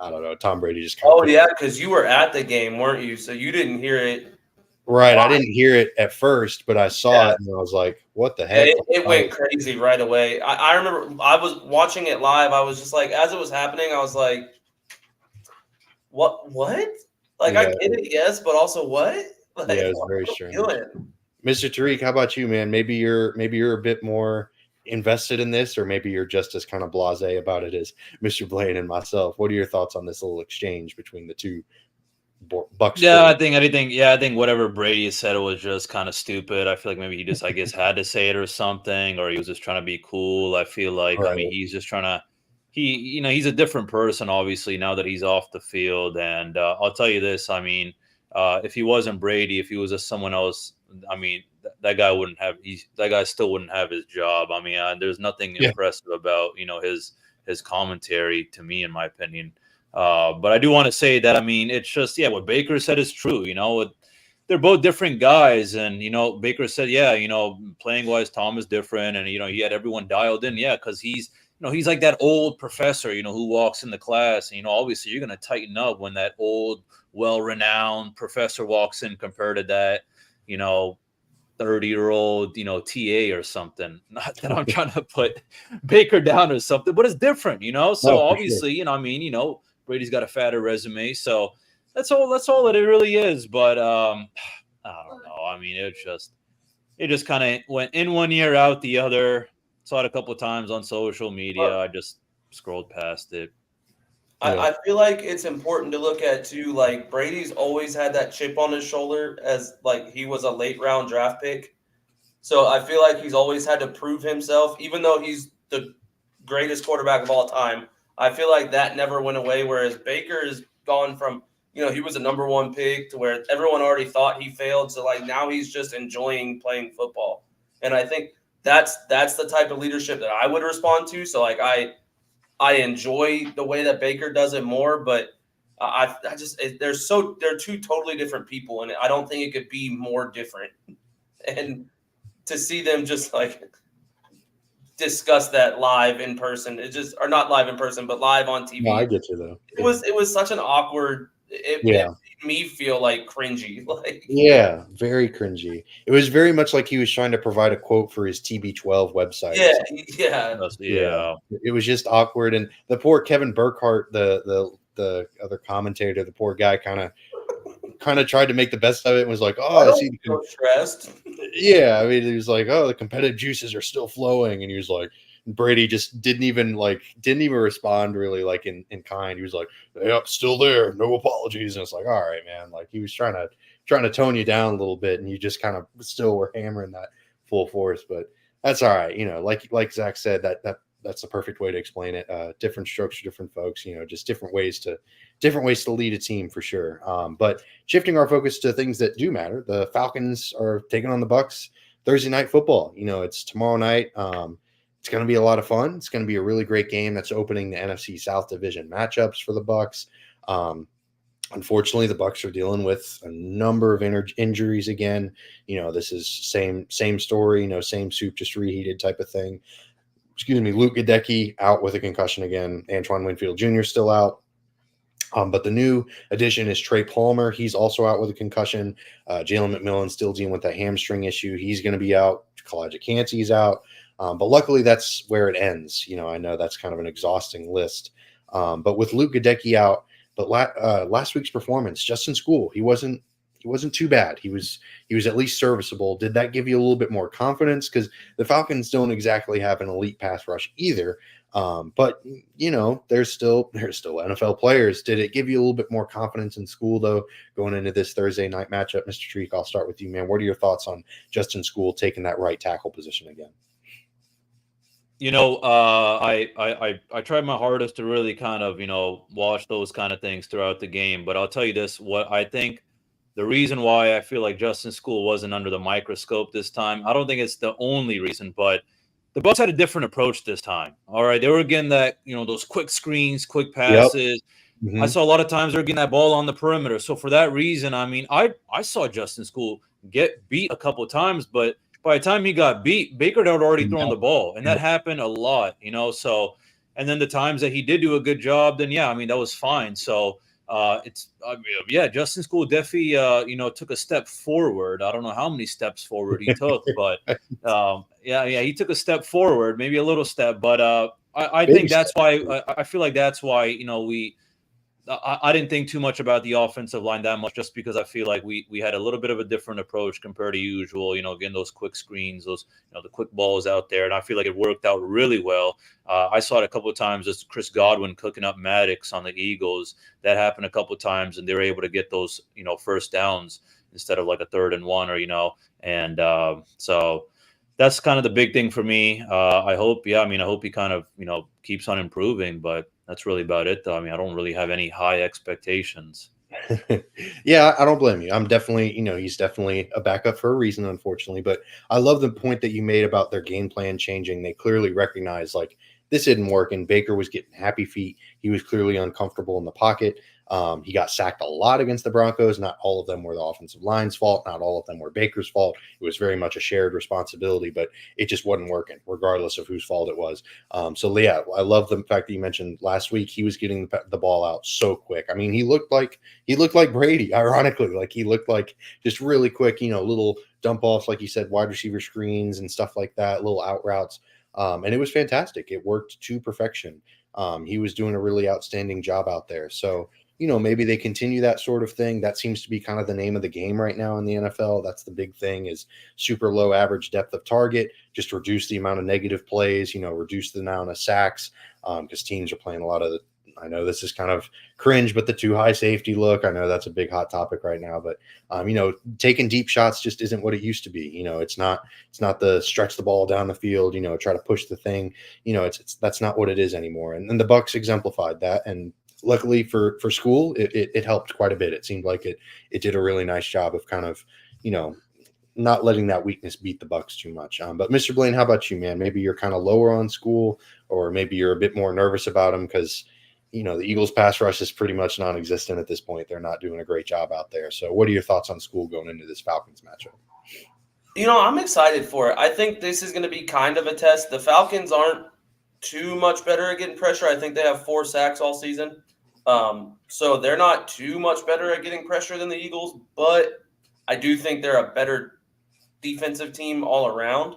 I don't know, Tom Brady just kind of. Oh, yeah, because you were at the game, weren't you? So you didn't hear it. Right. I didn't hear it at first, but I saw it and I was like, what the heck? It went crazy right away. I remember I was watching it live. I was just like, as it was happening, I was like, what? Like, yeah. I get it, yes, but also what? Like, yeah, it was very strange. Mr. Tariq, how about you, man? Maybe you're a bit more invested in this, or maybe you're just as kind of blasé about it as Mr. Blaine and myself. What are your thoughts on this little exchange between the two Bucks? Yeah, I think whatever Brady said was just kind of stupid. I feel like maybe he just, I guess, had to say it or something, or he was just trying to be cool. I feel like, right. He's just trying to. He's a different person, obviously, now that he's off the field. And I'll tell you this, if he wasn't Brady, if he was just someone else, that guy still wouldn't have his job. There's nothing impressive about, his commentary to me, in my opinion. But I do want to say that, it's just, what Baker said is true. They're both different guys. And, Baker said, playing wise, Tom is different. And, he had everyone dialed in. Yeah, because he's like that old professor, who walks in the class. And, obviously, you're going to tighten up when that old, well-renowned professor walks in compared to that, 30-year-old, TA or something. Not that I'm trying to put Baker down or something, but it's different, So obviously, Brady's got a fatter resume, so that's all that it really is. But I don't know. I mean, it just kind of went in one year, out the other. Saw it a couple of times on social media. I just scrolled past it. I feel like it's important to look at too. Like Brady's always had that chip on his shoulder as like he was a late round draft pick. So I feel like he's always had to prove himself, even though he's the greatest quarterback of all time. I feel like that never went away. Whereas Baker has gone from, he was a number one pick to where everyone already thought he failed. So like now he's just enjoying playing football. And I think that's the type of leadership that I would respond to. So like I enjoy the way that Baker does it more, but I just they're two totally different people, and I don't think it could be more different. And to see them just like discuss that live in person, or not live in person, but live on TV. No, I get you though. It was such an awkward. It made me feel like cringy. Like very cringy. It was very much like he was trying to provide a quote for his TB12 website. Yeah. It was just awkward, and the poor Kevin Burkhardt, the other commentator, the poor guy, kind of tried to make the best of it and was like, "Oh, I don't feel stressed." Yeah, I mean, he was like, "Oh, the competitive juices are still flowing," and he was like, Brady just didn't even respond really like in kind. He was like, "Yep, still there, no apologies," and it's like, all right, man, like he was trying to tone you down a little bit, and you just kind of still were hammering that full force, but that's all right. Like Zach said, that's the perfect way to explain it. Different strokes for different folks, just different ways to lead a team for sure. But shifting our focus to things that do matter, the Falcons are taking on the BUCS Thursday night football. It's tomorrow night. It's going to be a lot of fun. It's going to be a really great game. That's opening the NFC South Division matchups for the BUCS. Unfortunately, the BUCS are dealing with a number of injuries again. This is same story. Same soup, just reheated type of thing. Excuse me. Luke Gadecki out with a concussion again. Antoine Winfield Jr. still out. But the new addition is Trey Palmer. He's also out with a concussion. Jalen McMillan still dealing with that hamstring issue. He's going to be out. Kalijah Cansey's out. But luckily, that's where it ends. I know that's kind of an exhausting list. But with Luke Gadecki out, but last week's performance, Justin School, he wasn't too bad. He was at least serviceable. Did that give you a little bit more confidence? Because the Falcons don't exactly have an elite pass rush either. But they're still NFL players. Did it give you a little bit more confidence in School though, going into this Thursday night matchup? Mr. Treek, I'll start with you, man. What are your thoughts on Justin School taking that right tackle position again? I tried my hardest to really kind of, watch those kind of things throughout the game. But I'll tell you this, what I think the reason why I feel like Justin School wasn't under the microscope this time, I don't think it's the only reason, but the BUCS had a different approach this time. All right. They were getting that, those quick screens, quick passes. Yep. Mm-hmm. I saw a lot of times they were getting that ball on the perimeter. So for that reason, I mean, I saw Justin School get beat a couple of times, but by the time he got beat, Baker had already thrown the ball, and that happened a lot, so, and then the times that he did do a good job, then yeah, I mean, that was fine. So Justin School definitely, took a step forward. I don't know how many steps forward he took, but he took a step forward, maybe a little step, but I think that's why I feel like that's why, I didn't think too much about the offensive line that much, just because I feel like we had a little bit of a different approach compared to usual, getting those quick screens, those, the quick balls out there. And I feel like it worked out really well. I saw it a couple of times, just Chris Godwin cooking up Maddox on the Eagles. That happened a couple of times, and they were able to get those, first downs instead of like a 3rd and 1 and so that's kind of the big thing for me. I hope he kind of, keeps on improving, but that's really about it, though. I mean, I don't really have any high expectations. Yeah, I don't blame you. I'm definitely, he's definitely a backup for a reason, unfortunately. But I love the point that you made about their game plan changing. They clearly recognize, like, this isn't working. Baker was getting happy feet. He was clearly uncomfortable in the pocket. He got sacked a lot against the Broncos. Not all of them were the offensive line's fault. Not all of them were Baker's fault. It was very much a shared responsibility, but it just wasn't working, regardless of whose fault it was. So yeah, I love the fact that you mentioned last week he was getting the ball out so quick. I mean, he looked like Brady, ironically. Like, he looked like just really quick, little dump offs, like you said, wide receiver screens and stuff like that, little out routes. And it was fantastic. It worked to perfection. He was doing a really outstanding job out there. So, maybe they continue that sort of thing. That seems to be kind of the name of the game right now in the NFL. That's the big thing, is super low average depth of target, just reduce the amount of negative plays, reduce the amount of sacks, because teams are playing a lot of I know this is kind of cringe, but the too high safety look, I know that's a big hot topic right now, but taking deep shots just isn't what it used to be. It's not the stretch the ball down the field, try to push the thing, that's not what it is anymore. And the Bucs exemplified that. And luckily for school, it helped quite a bit. It seemed like it did a really nice job of kind of, not letting that weakness beat the Bucs too much. But Mr. Blaine, how about you, man? Maybe you're kind of lower on school, or maybe you're a bit more nervous about them because the Eagles pass rush is pretty much non-existent at this point. They're not doing a great job out there. So what are your thoughts on school going into this Falcons matchup? I'm excited for it. I think this is going to be kind of a test. The Falcons aren't too much better at getting pressure. I think they have 4 sacks all season. So they're not too much better at getting pressure than the Eagles, but I do think they're a better defensive team all around.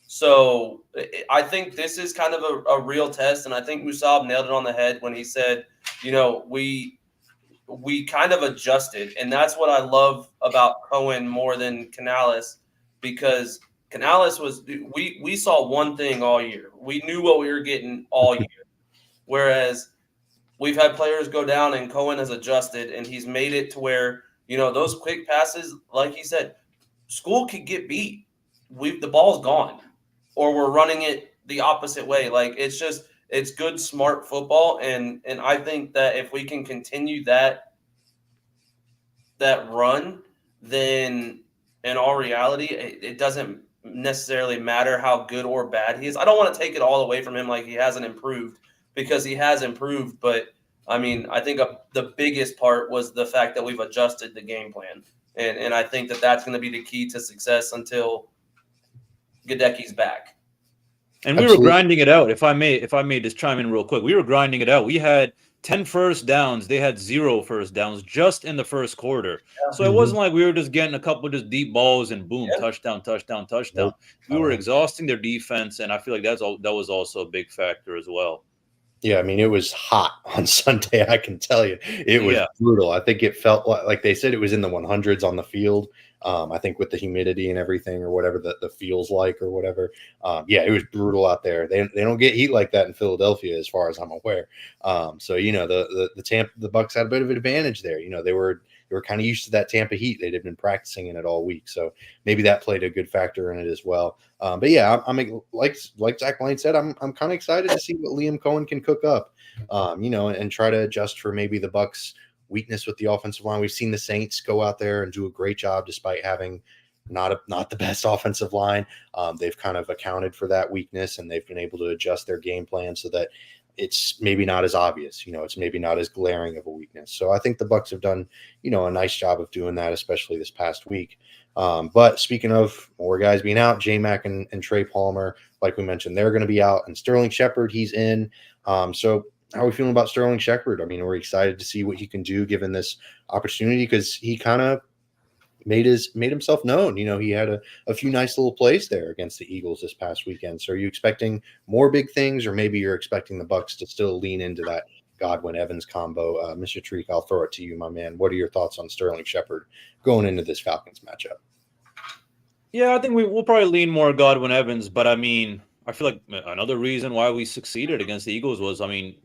So I think this is kind of a real test, and I think Musab nailed it on the head when he said, we kind of adjusted, and that's what I love about Cohen more than Canales, because Canales we saw one thing all year. We knew what we were getting all year, whereas we've had players go down, and Cohen has adjusted, and he's made it to where those quick passes, like he said, school could get beat. The ball's gone. Or we're running it the opposite way. Like, it's good, smart football. And I think that if we can continue that run, then in all reality, it doesn't necessarily matter how good or bad he is. I don't want to take it all away from him like he hasn't improved, because he has improved. But, I mean, I think the biggest part was the fact that we've adjusted the game plan. And I think that's going to be the key to success until Gadecki's back. And we were grinding it out. If I may just chime in real quick, we were grinding it out. We had 10 first downs. They had 0 first downs just in the first quarter. Yeah. So it wasn't like we were just getting a couple of just deep balls and boom, touchdown. Nope. We were exhausting their defense, and I feel like that was also a big factor as well. Yeah, I mean, it was hot on Sunday, I can tell you. It was brutal. I think it felt like they said it was in the 100s on the field. I think with the humidity and everything, or whatever the feels like, or whatever. It was brutal out there. They don't get heat like that in Philadelphia, as far as I'm aware. So the Bucs had a bit of an advantage there. They were kind of used to that Tampa heat. They'd been practicing in it all week, so maybe that played a good factor in it as well. I'm like Zach Blaine said, I'm kind of excited to see what Liam Cohen can cook up, and try to adjust for maybe the Bucs' weakness with the offensive line. We've seen the Saints go out there and do a great job despite having not the best offensive line. They've kind of accounted for that weakness, and they've been able to adjust their game plan so that it's maybe not as obvious, it's maybe not as glaring of a weakness. So I think the Bucs have done, a nice job of doing that, especially this past week. But speaking of more guys being out, J-Mac and Trey Palmer, like we mentioned, they're going to be out, and Sterling Shepard, he's in. So how are we feeling about Sterling Shepard? I mean, we're excited to see what he can do given this opportunity, because he kind of made himself known. He had a few nice little plays there against the Eagles this past weekend. So are you expecting more big things, or maybe you're expecting the Bucs to still lean into that Godwin-Evans combo? Mr. Tariq, I'll throw it to you, my man. What are your thoughts on Sterling Shepard going into this Falcons matchup? Yeah, I think we'll probably lean more Godwin-Evans, but I mean, I feel like another reason why we succeeded against the Eagles was,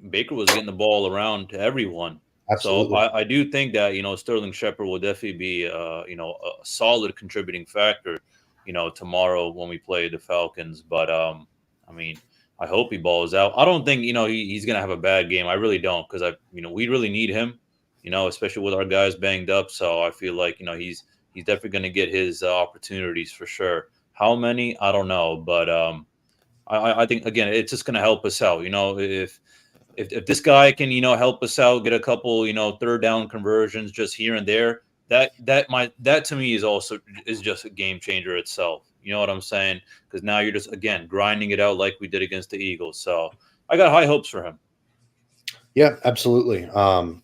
Baker was getting the ball around to everyone. Absolutely. So I do think that, Sterling Shepard will definitely be, a solid contributing factor, tomorrow when we play the Falcons. But, I hope he balls out. I don't think, he's going to have a bad game. I really don't, because we really need him, especially with our guys banged up. So I feel like, he's definitely going to get his opportunities for sure. How many? I don't know. But I think, again, it's just going to help us out. If this guy can, help us out, get a couple, third down conversions just here and there, that to me is just a game changer itself. You know what I'm saying? Because now you're just, again, grinding it out like we did against the Eagles. So I got high hopes for him. Yeah, absolutely.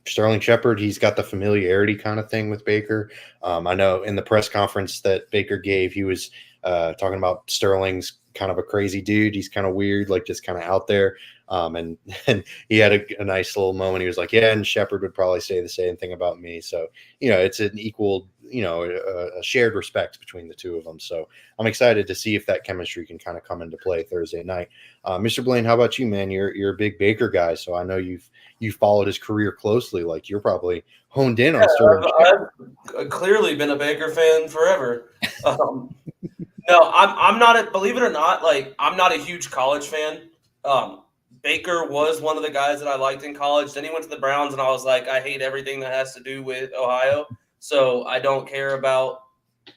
Sterling Shepard, he's got the familiarity kind of thing with Baker. I know in the press conference that Baker gave, he was talking about Sterling's kind of a crazy dude. He's kind of weird, like just kind of out there. And he had a nice little moment. He was like, yeah, and Shepard would probably say the same thing about me. So, it's an equal, a shared respect between the two of them. So I'm excited to see if that chemistry can kind of come into play Thursday night. Mr. Blaine, how about you, man? You're a big Baker guy. So I know you've followed his career closely. Like you're probably honed in on Sterling. I've clearly been a Baker fan forever. No, I'm not believe it or not, like I'm not a huge college fan. Baker was one of the guys that I liked in college. Then he went to the Browns, and I was like, I hate everything that has to do with Ohio, so I don't care about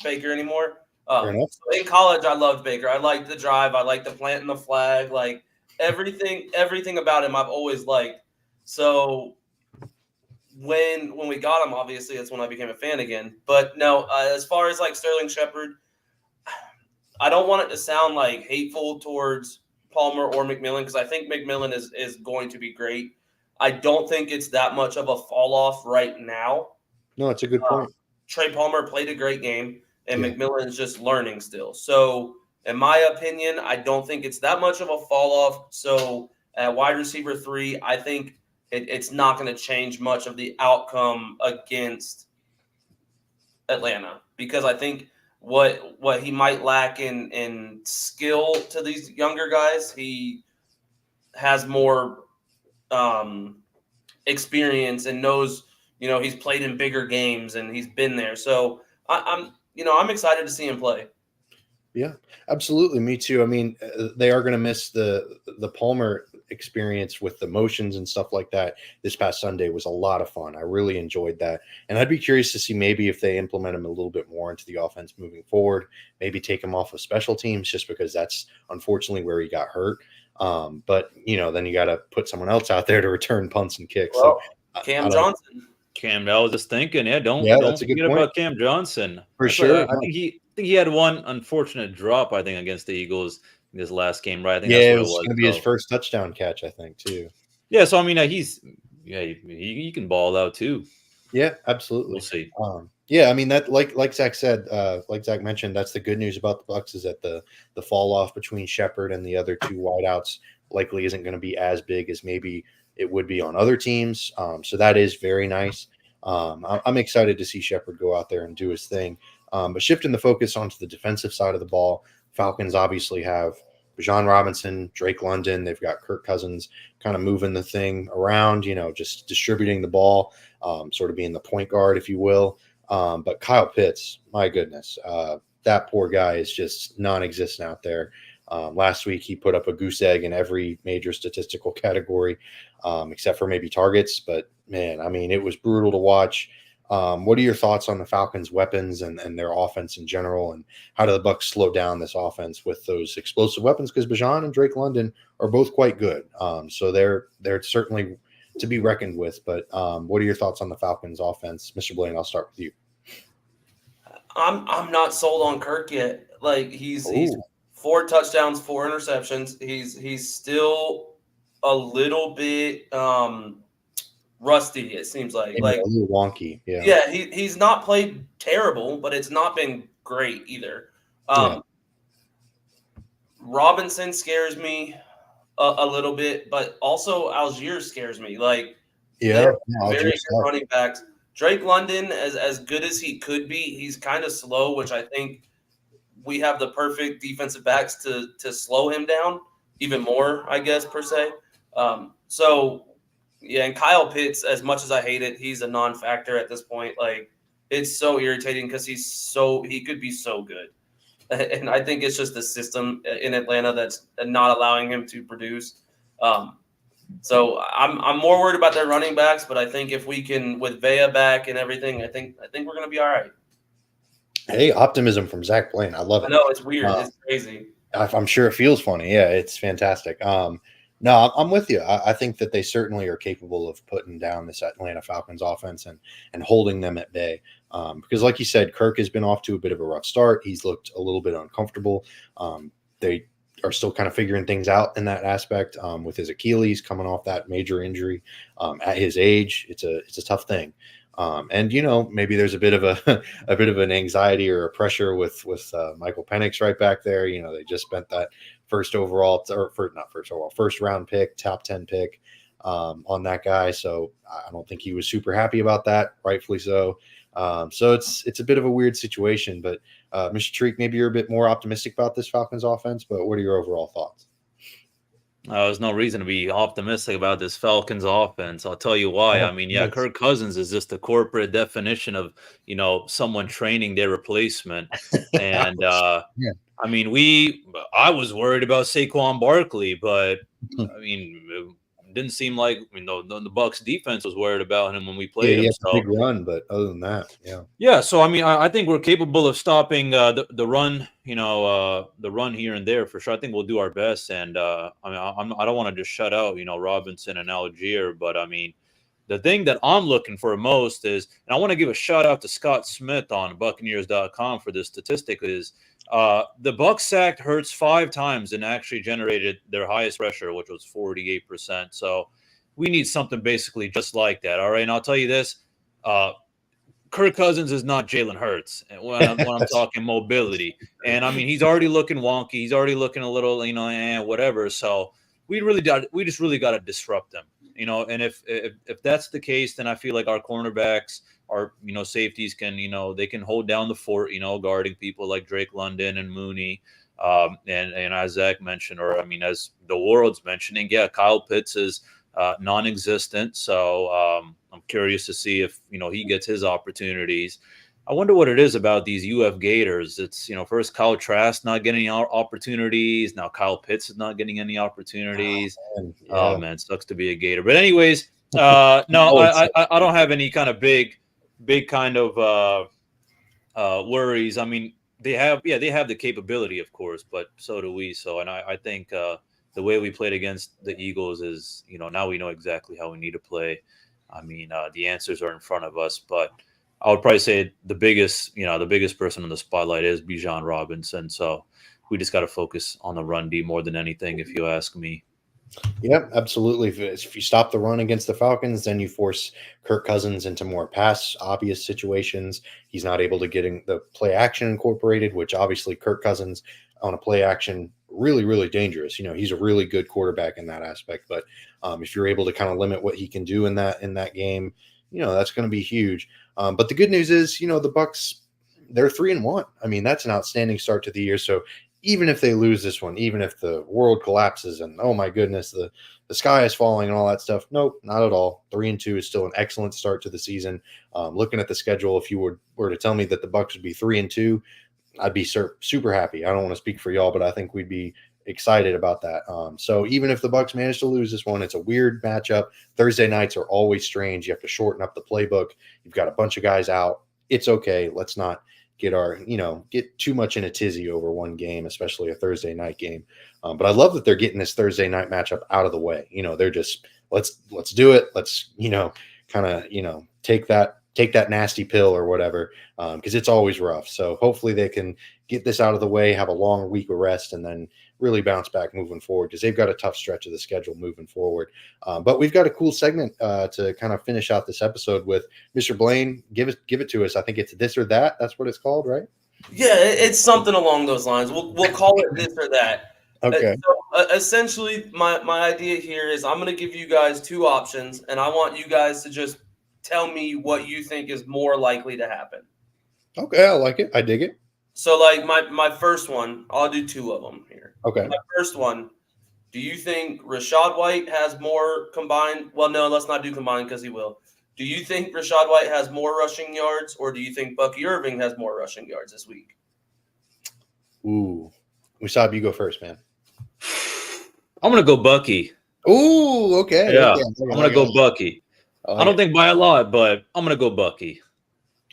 Baker anymore. So in college, I loved Baker. I liked the drive. I liked the planting the flag. Like everything about him, I've always liked. So when we got him, obviously, that's when I became a fan again. But no, as far as like Sterling Shepard, I don't want it to sound like hateful towards Palmer or McMillan because I think McMillan is going to be great. I don't think it's that much of a fall off right now. No, it's a good point. Trey Palmer played a great game, and McMillan is just learning still. So, in my opinion, I don't think it's that much of a fall off. So, at wide receiver 3, I think it's not going to change much of the outcome against Atlanta because I think what he might lack in skill to these younger guys, he has more experience and knows, he's played in bigger games and he's been there. So I'm excited to see him play. Yeah, absolutely. Me too. I mean, they are going to miss the Palmer experience with the motions and stuff like that. This past Sunday was a lot of fun. I really enjoyed that. And I'd be curious to see maybe if they implement him a little bit more into the offense moving forward, maybe take him off of special teams just because that's unfortunately where he got hurt. But, then you got to put someone else out there to return punts and kicks. Well, so, Cam Johnson. I was just thinking, don't forget about Cam Johnson. For sure. I think he had one unfortunate drop, I think, against the Eagles in this last game, right? I think it was going to be his first touchdown catch, I think, too. Yeah, so I mean, he can ball out too. Yeah, absolutely. We'll see. I mean that like Zach said, like Zach mentioned, that's the good news about the BUCS is that the fall off between Shepard and the other two wideouts likely isn't going to be as big as maybe it would be on other teams. So that is very nice. I'm excited to see Shepard go out there and do his thing. But shifting the focus onto the defensive side of the ball, Falcons obviously have Bijan Robinson, Drake London. They've got Kirk Cousins kind of moving the thing around, just distributing the ball, sort of being the point guard, if you will. But Kyle Pitts, my goodness, that poor guy is just non-existent out there. Last week, he put up a goose egg in every major statistical category, except for maybe targets. But, man, I mean, it was brutal to watch. What are your thoughts on the Falcons' weapons and their offense in general, and how do the BUCS slow down this offense with those explosive weapons? Because Bijan and Drake London are both quite good, so they're certainly to be reckoned with. But what are your thoughts on the Falcons' offense, Mr. Blaine? I'll start with you. I'm not sold on Kirk yet. Like he's 4 touchdowns, 4 interceptions. He's still a little bit rusty, it seems like a little wonky. Yeah, he's not played terrible, but it's not been great either. Robinson scares me a little bit, but also Algier scares me. Like, very good running backs. Drake London, as good as he could be, he's kind of slow, which I think we have the perfect defensive backs to slow him down even more, I guess, per se. Yeah, and Kyle Pitts, as much as I hate it, he's a non-factor at this point. Like, it's so irritating because he could be so good. And I think it's just the system in Atlanta that's not allowing him to produce. So I'm more worried about their running backs, but I think if we can, with Vea back and everything, I think we're going to be all right. Hey, optimism from Zach Blaine. I love it. I know, it's weird. It's crazy. I'm sure it feels funny. Yeah, it's fantastic. No, I'm with you. I think that they certainly are capable of putting down this Atlanta Falcons offense and holding them at bay. Because like you said, Kirk has been off to a bit of a rough start. He's looked a little bit uncomfortable. They are still kind of figuring things out in that aspect with his Achilles coming off that major injury at his age. It's a tough thing. And maybe there's a bit of a bit of an anxiety or a pressure with Michael Penix right back there. They just spent that first round pick, top 10 pick on that guy. So I don't think he was super happy about that, rightfully so. So it's a bit of a weird situation, but Mr. Treek, maybe you're a bit more optimistic about this Falcons offense, but what are your overall thoughts? There's no reason to be optimistic about this Falcons offense. I'll tell you why. I mean, Yes. Kirk Cousins is just the corporate definition of, someone training their replacement. And Yeah. I mean, I was worried about Saquon Barkley, but I mean, it didn't seem like the Bucs defense was worried about him when we played he him. had a So big run, but other than that, yeah. So I mean, I think we're capable of stopping the run, the run here and there for sure. I think we'll do our best, and I mean, I don't want to just shut out, Robinson and Algier, but I mean, the thing that I'm looking for most is, and I want to give a shout out to Scott Smith on Buccaneers.com for this statistic, is the Bucs sacked Hurts 5 times and actually generated their highest pressure, which was 48%. So we need something basically just like that. All right, and I'll tell you this. Kirk Cousins is not Jalen Hurts when I'm talking mobility. And I mean, he's already looking wonky. He's already looking a little, whatever. So we just really got to disrupt him, and if that's the case, then I feel like our cornerbacks, our, safeties can, they can hold down the fort, guarding people like Drake London and Mooney. And as Zach mentioned, or I mean, as the world's mentioning, yeah, Kyle Pitts is non-existent. So I'm curious to see if, he gets his opportunities. I wonder what it is about these UF Gators. It's, first Kyle Trask not getting any opportunities. Now Kyle Pitts is not getting any opportunities. Oh man, it sucks to be a Gator. But anyways, no, I don't have any kind of big kind of worries. I mean, they have the capability, of course, but so do we. So, and I think the way we played against the Eagles is, now we know exactly how we need to play. I mean, the answers are in front of us, but I would probably say the biggest person in the spotlight is Bijan Robinson. So we just got to focus on the run D more than anything, if you ask me. Yeah, absolutely. If you stop the run against the Falcons, then you force Kirk Cousins into more pass obvious situations. He's not able to get in the play action incorporated, which obviously Kirk Cousins on a play action, really, really dangerous. He's a really good quarterback in that aspect. But if you're able to kind of limit what he can do in that game, that's going to be huge. But the good news is, the Bucs, they're 3-1. I mean, that's an outstanding start to the year. So even if they lose this one, even if the world collapses and, oh my goodness, the sky is falling and all that stuff, nope, not at all. 3-2 is still an excellent start to the season. Looking at the schedule, if you were to tell me that the Bucs would be 3-2, I'd be super happy. I don't want to speak for y'all, but I think we'd be excited about that. So even if the Bucs manage to lose this one, it's a weird matchup. Thursday nights are always strange. You have to shorten up the playbook. You've got a bunch of guys out. It's okay. Let's not get too much in a tizzy over one game, especially a Thursday night game. But I love that they're getting this Thursday night matchup out of the way. They're just, let's do it. Let's, kind of, take that nasty pill or whatever, because it's always rough. So hopefully they can get this out of the way, have a long week of rest, and then really bounce back moving forward, because they've got a tough stretch of the schedule moving forward. But we've got a cool segment to kind of finish out this episode with. Mr. Blaine, give it to us. I think it's This or That. That's what it's called, right? Yeah, it's something along those lines. We'll call it This or That. Okay. So, essentially, my idea here is I'm going to give you guys 2 options, and I want you guys to just tell me what you think is more likely to happen. Okay, I like it. I dig it. So, like my first one, I'll do 2 of them here. Okay. My first one, do you think Rachaad White has more combined? Well, no, let's not do combined because he will. Do you think Rachaad White has more rushing yards, or do you think Bucky Irving has more rushing yards this week? Ooh. Musab, you go first, man. I'm going to go Bucky. Ooh, okay. Yeah, okay. I'm going to go Bucky. I don't think by a lot, but I'm going to go Bucky.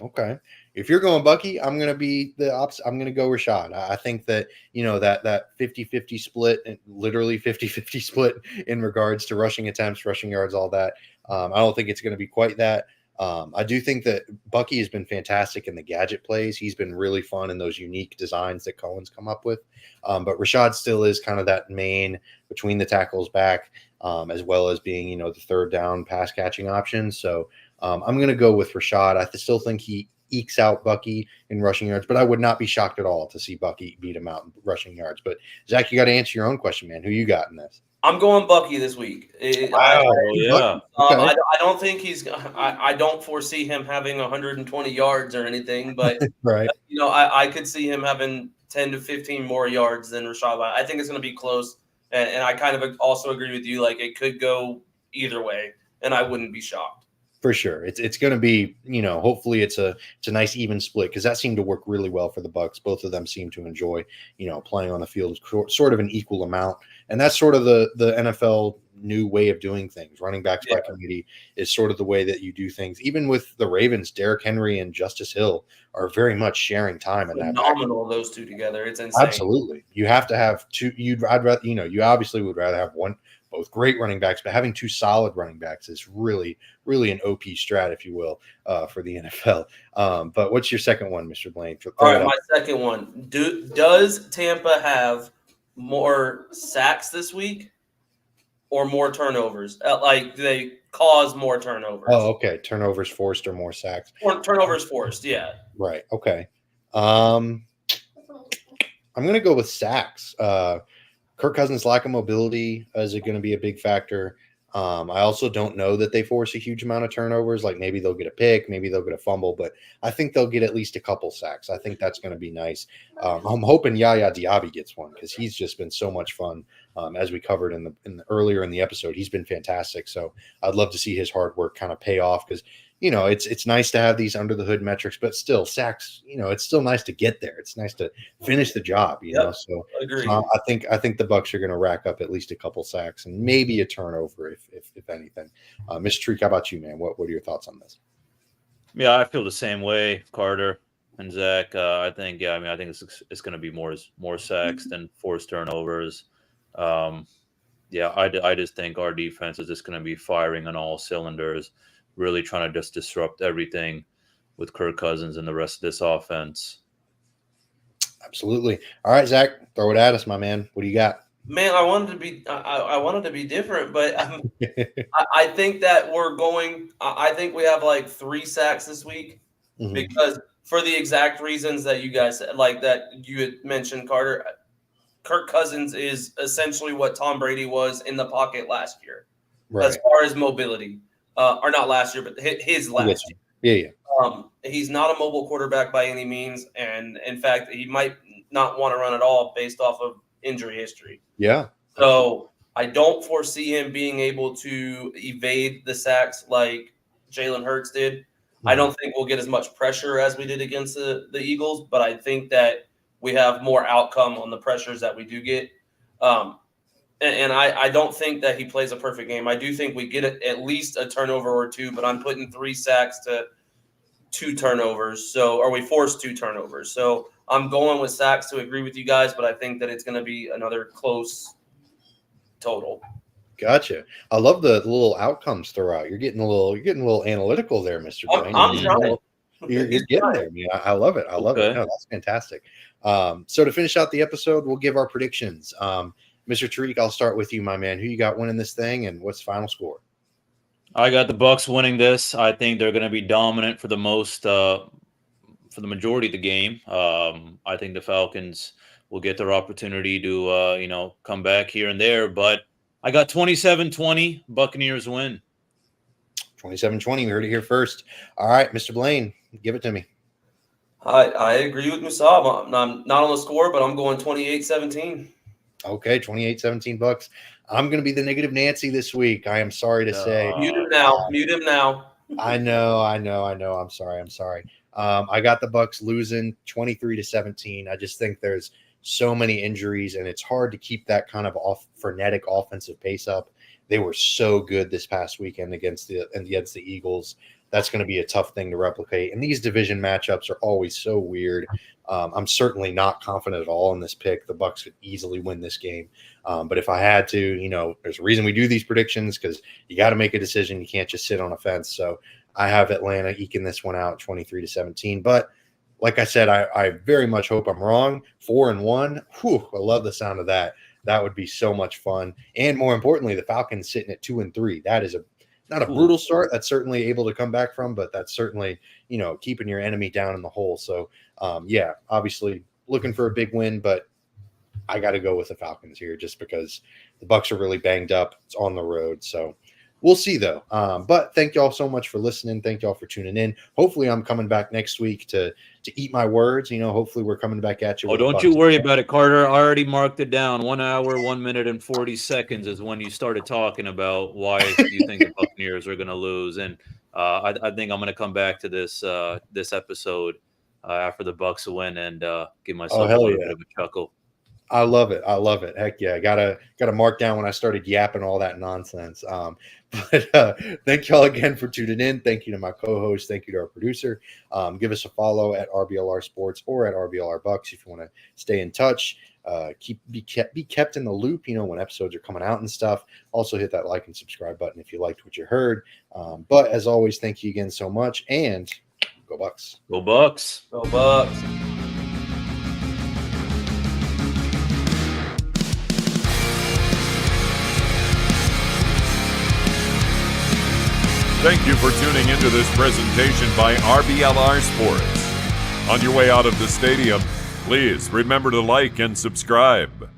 Okay. If you're going Bucky, I'm going to be the opposite. I'm going to go Rachaad. I think that, that 50-50 split, and literally 50-50 split in regards to rushing attempts, rushing yards, all that. I don't think it's going to be quite that. I do think that Bucky has been fantastic in the gadget plays. He's been really fun in those unique designs that Cohen's come up with. But Rachaad still is kind of that main between the tackles back. as well as being, the third down pass catching option. So I'm going to go with Rashad. I still think he ekes out Bucky in rushing yards, but I would not be shocked at all to see Bucky beat him out in rushing yards. But Zach, you got to answer your own question, man. Who you got in this? I'm going Bucky this week. Yeah. I don't think I don't foresee him having 120 yards or anything, but Right. I could see him having 10 to 15 more yards than Rashad. I think it's going to be close, and I kind of also agree with you. Like, it could go either way, and I wouldn't be shocked. For sure. It's going to be, hopefully it's a nice even split, because that seemed to work really well for the Bucs. Both of them seem to enjoy, playing on the field sort of an equal amount. And that's sort of the NFL new way of doing things. Running backs by committee is sort of the way that you do things. Even with the Ravens, Derrick Henry and Justice Hill are very much sharing time in that. Phenomenal, those two together. It's insane. Absolutely. You have to have two. You obviously would rather have both great running backs, but having two solid running backs is really, really an OP strat, if you will, for the NFL. But what's your second one, Mr. Blaine? All right, my second one. Does Tampa have more sacks this week or more turnovers? Do they cause more turnovers? Oh, okay. Turnovers forced or more sacks? Or turnovers forced, yeah. Right. Okay. I'm going to go with sacks. Kirk Cousins' lack of mobility is going to be a big factor. I also don't know that they force a huge amount of turnovers. Like, maybe they'll get a pick, maybe they'll get a fumble, but I think they'll get at least a couple sacks. I think that's going to be nice. I'm hoping Yaya Diaby gets one, because he's just been so much fun. As we covered earlier in the episode, he's been fantastic. So I'd love to see his hard work kind of pay off, because it's nice to have these under the hood metrics, but still sacks, it's still nice to get there. It's nice to finish the job, So Agreed. I think the Bucs are going to rack up at least a couple sacks and maybe a turnover, if anything. Mr. Treek, how about you, man? What are your thoughts on this? Yeah, I feel the same way, Carter and Zach. I think it's going to be more sacks than forced turnovers. I just think our defense is just going to be firing on all cylinders, really trying to just disrupt everything with Kirk Cousins and the rest of this offense. Absolutely. All right, Zach, throw it at us, my man. What do you got? Man, I wanted to be different, but I think that I think we have like 3 sacks this week, because for the exact reasons that you guys said, like that you had mentioned, Carter. Kirk Cousins is essentially what Tom Brady was in the pocket last year, right, as far as mobility. Or not last year, but his last year. Yeah. He's not a mobile quarterback by any means, and in fact, he might not want to run at all based off of injury history. Yeah. So I don't foresee him being able to evade the sacks like Jalen Hurts did. I don't think we'll get as much pressure as we did against the Eagles, but I think that we have more outcome on the pressures that we do get. And I don't think that he plays a perfect game. I do think we get at least a turnover or 2, but I'm putting 3 sacks to 2 turnovers. Or we force 2 turnovers. So I'm going with sacks to agree with you guys, but I think that it's going to be another close total. Gotcha. I love the little outcomes throughout. You're getting a little analytical there, Mr. Blaine. I'm trying. You're getting there, man. I love it. I love it. No, that's fantastic. So to finish out the episode, we'll give our predictions. Mr. Tariq, I'll start with you, my man. Who you got winning this thing, and what's the final score? I got the Bucs winning this. I think they're going to be dominant for the majority of the game. I think the Falcons will get their opportunity to come back here and there, but I got 27-20. Buccaneers win. 27-20. We heard it here first. All right, Mr. Blaine, give it to me. I agree with Musab. I'm not on the score, but I'm going 28-17. Okay, 28-17 Bucs. I'm going to be the negative Nancy this week. I am sorry to say. Mute him now. I know. I'm sorry. I got the Bucs losing 23-17. I just think there's so many injuries, and it's hard to keep that kind of frenetic offensive pace up. They were so good this past weekend against the Eagles. That's going to be a tough thing to replicate. And these division matchups are always so weird. I'm certainly not confident at all in this pick. The Bucs could easily win this game. But if I had to, there's a reason we do these predictions, because you got to make a decision. You can't just sit on a fence. So I have Atlanta eking this one out 23-17. But like I said, I very much hope I'm wrong. 4-1. Whew, I love the sound of that. That would be so much fun. And more importantly, the Falcons sitting at 2-3. That is not a brutal start. That's certainly able to come back from, but that's certainly, keeping your enemy down in the hole. So, obviously looking for a big win, but I got to go with the Falcons here just because the Bucs are really banged up. It's on the road. So we'll see, though. But thank y'all so much for listening. Thank y'all for tuning in. Hopefully I'm coming back next week to eat my words. Hopefully we're coming back at you. Oh, don't you worry about it, Carter. I already marked it down. 1 hour, 1 minute, and 40 seconds is when you started talking about why you think the Buccaneers are going to lose. And I think I'm going to come back to this episode after the Bucs win and give myself a little bit of a chuckle. I love it. Heck yeah. Gotta mark down when I started yapping all that nonsense. But thank y'all again for tuning in. Thank you to my co-host. Thank you to our producer. Give us a follow at RBLR Sports or at RBLR Bucks if you want to stay in touch. Be kept in the loop, when episodes are coming out and stuff. Also hit that like and subscribe button if you liked what you heard. But as always, thank you again so much, and go Bucks. Go Bucks. Go Bucks. Thank you for tuning into this presentation by RBLR Sports. On your way out of the stadium, please remember to like and subscribe.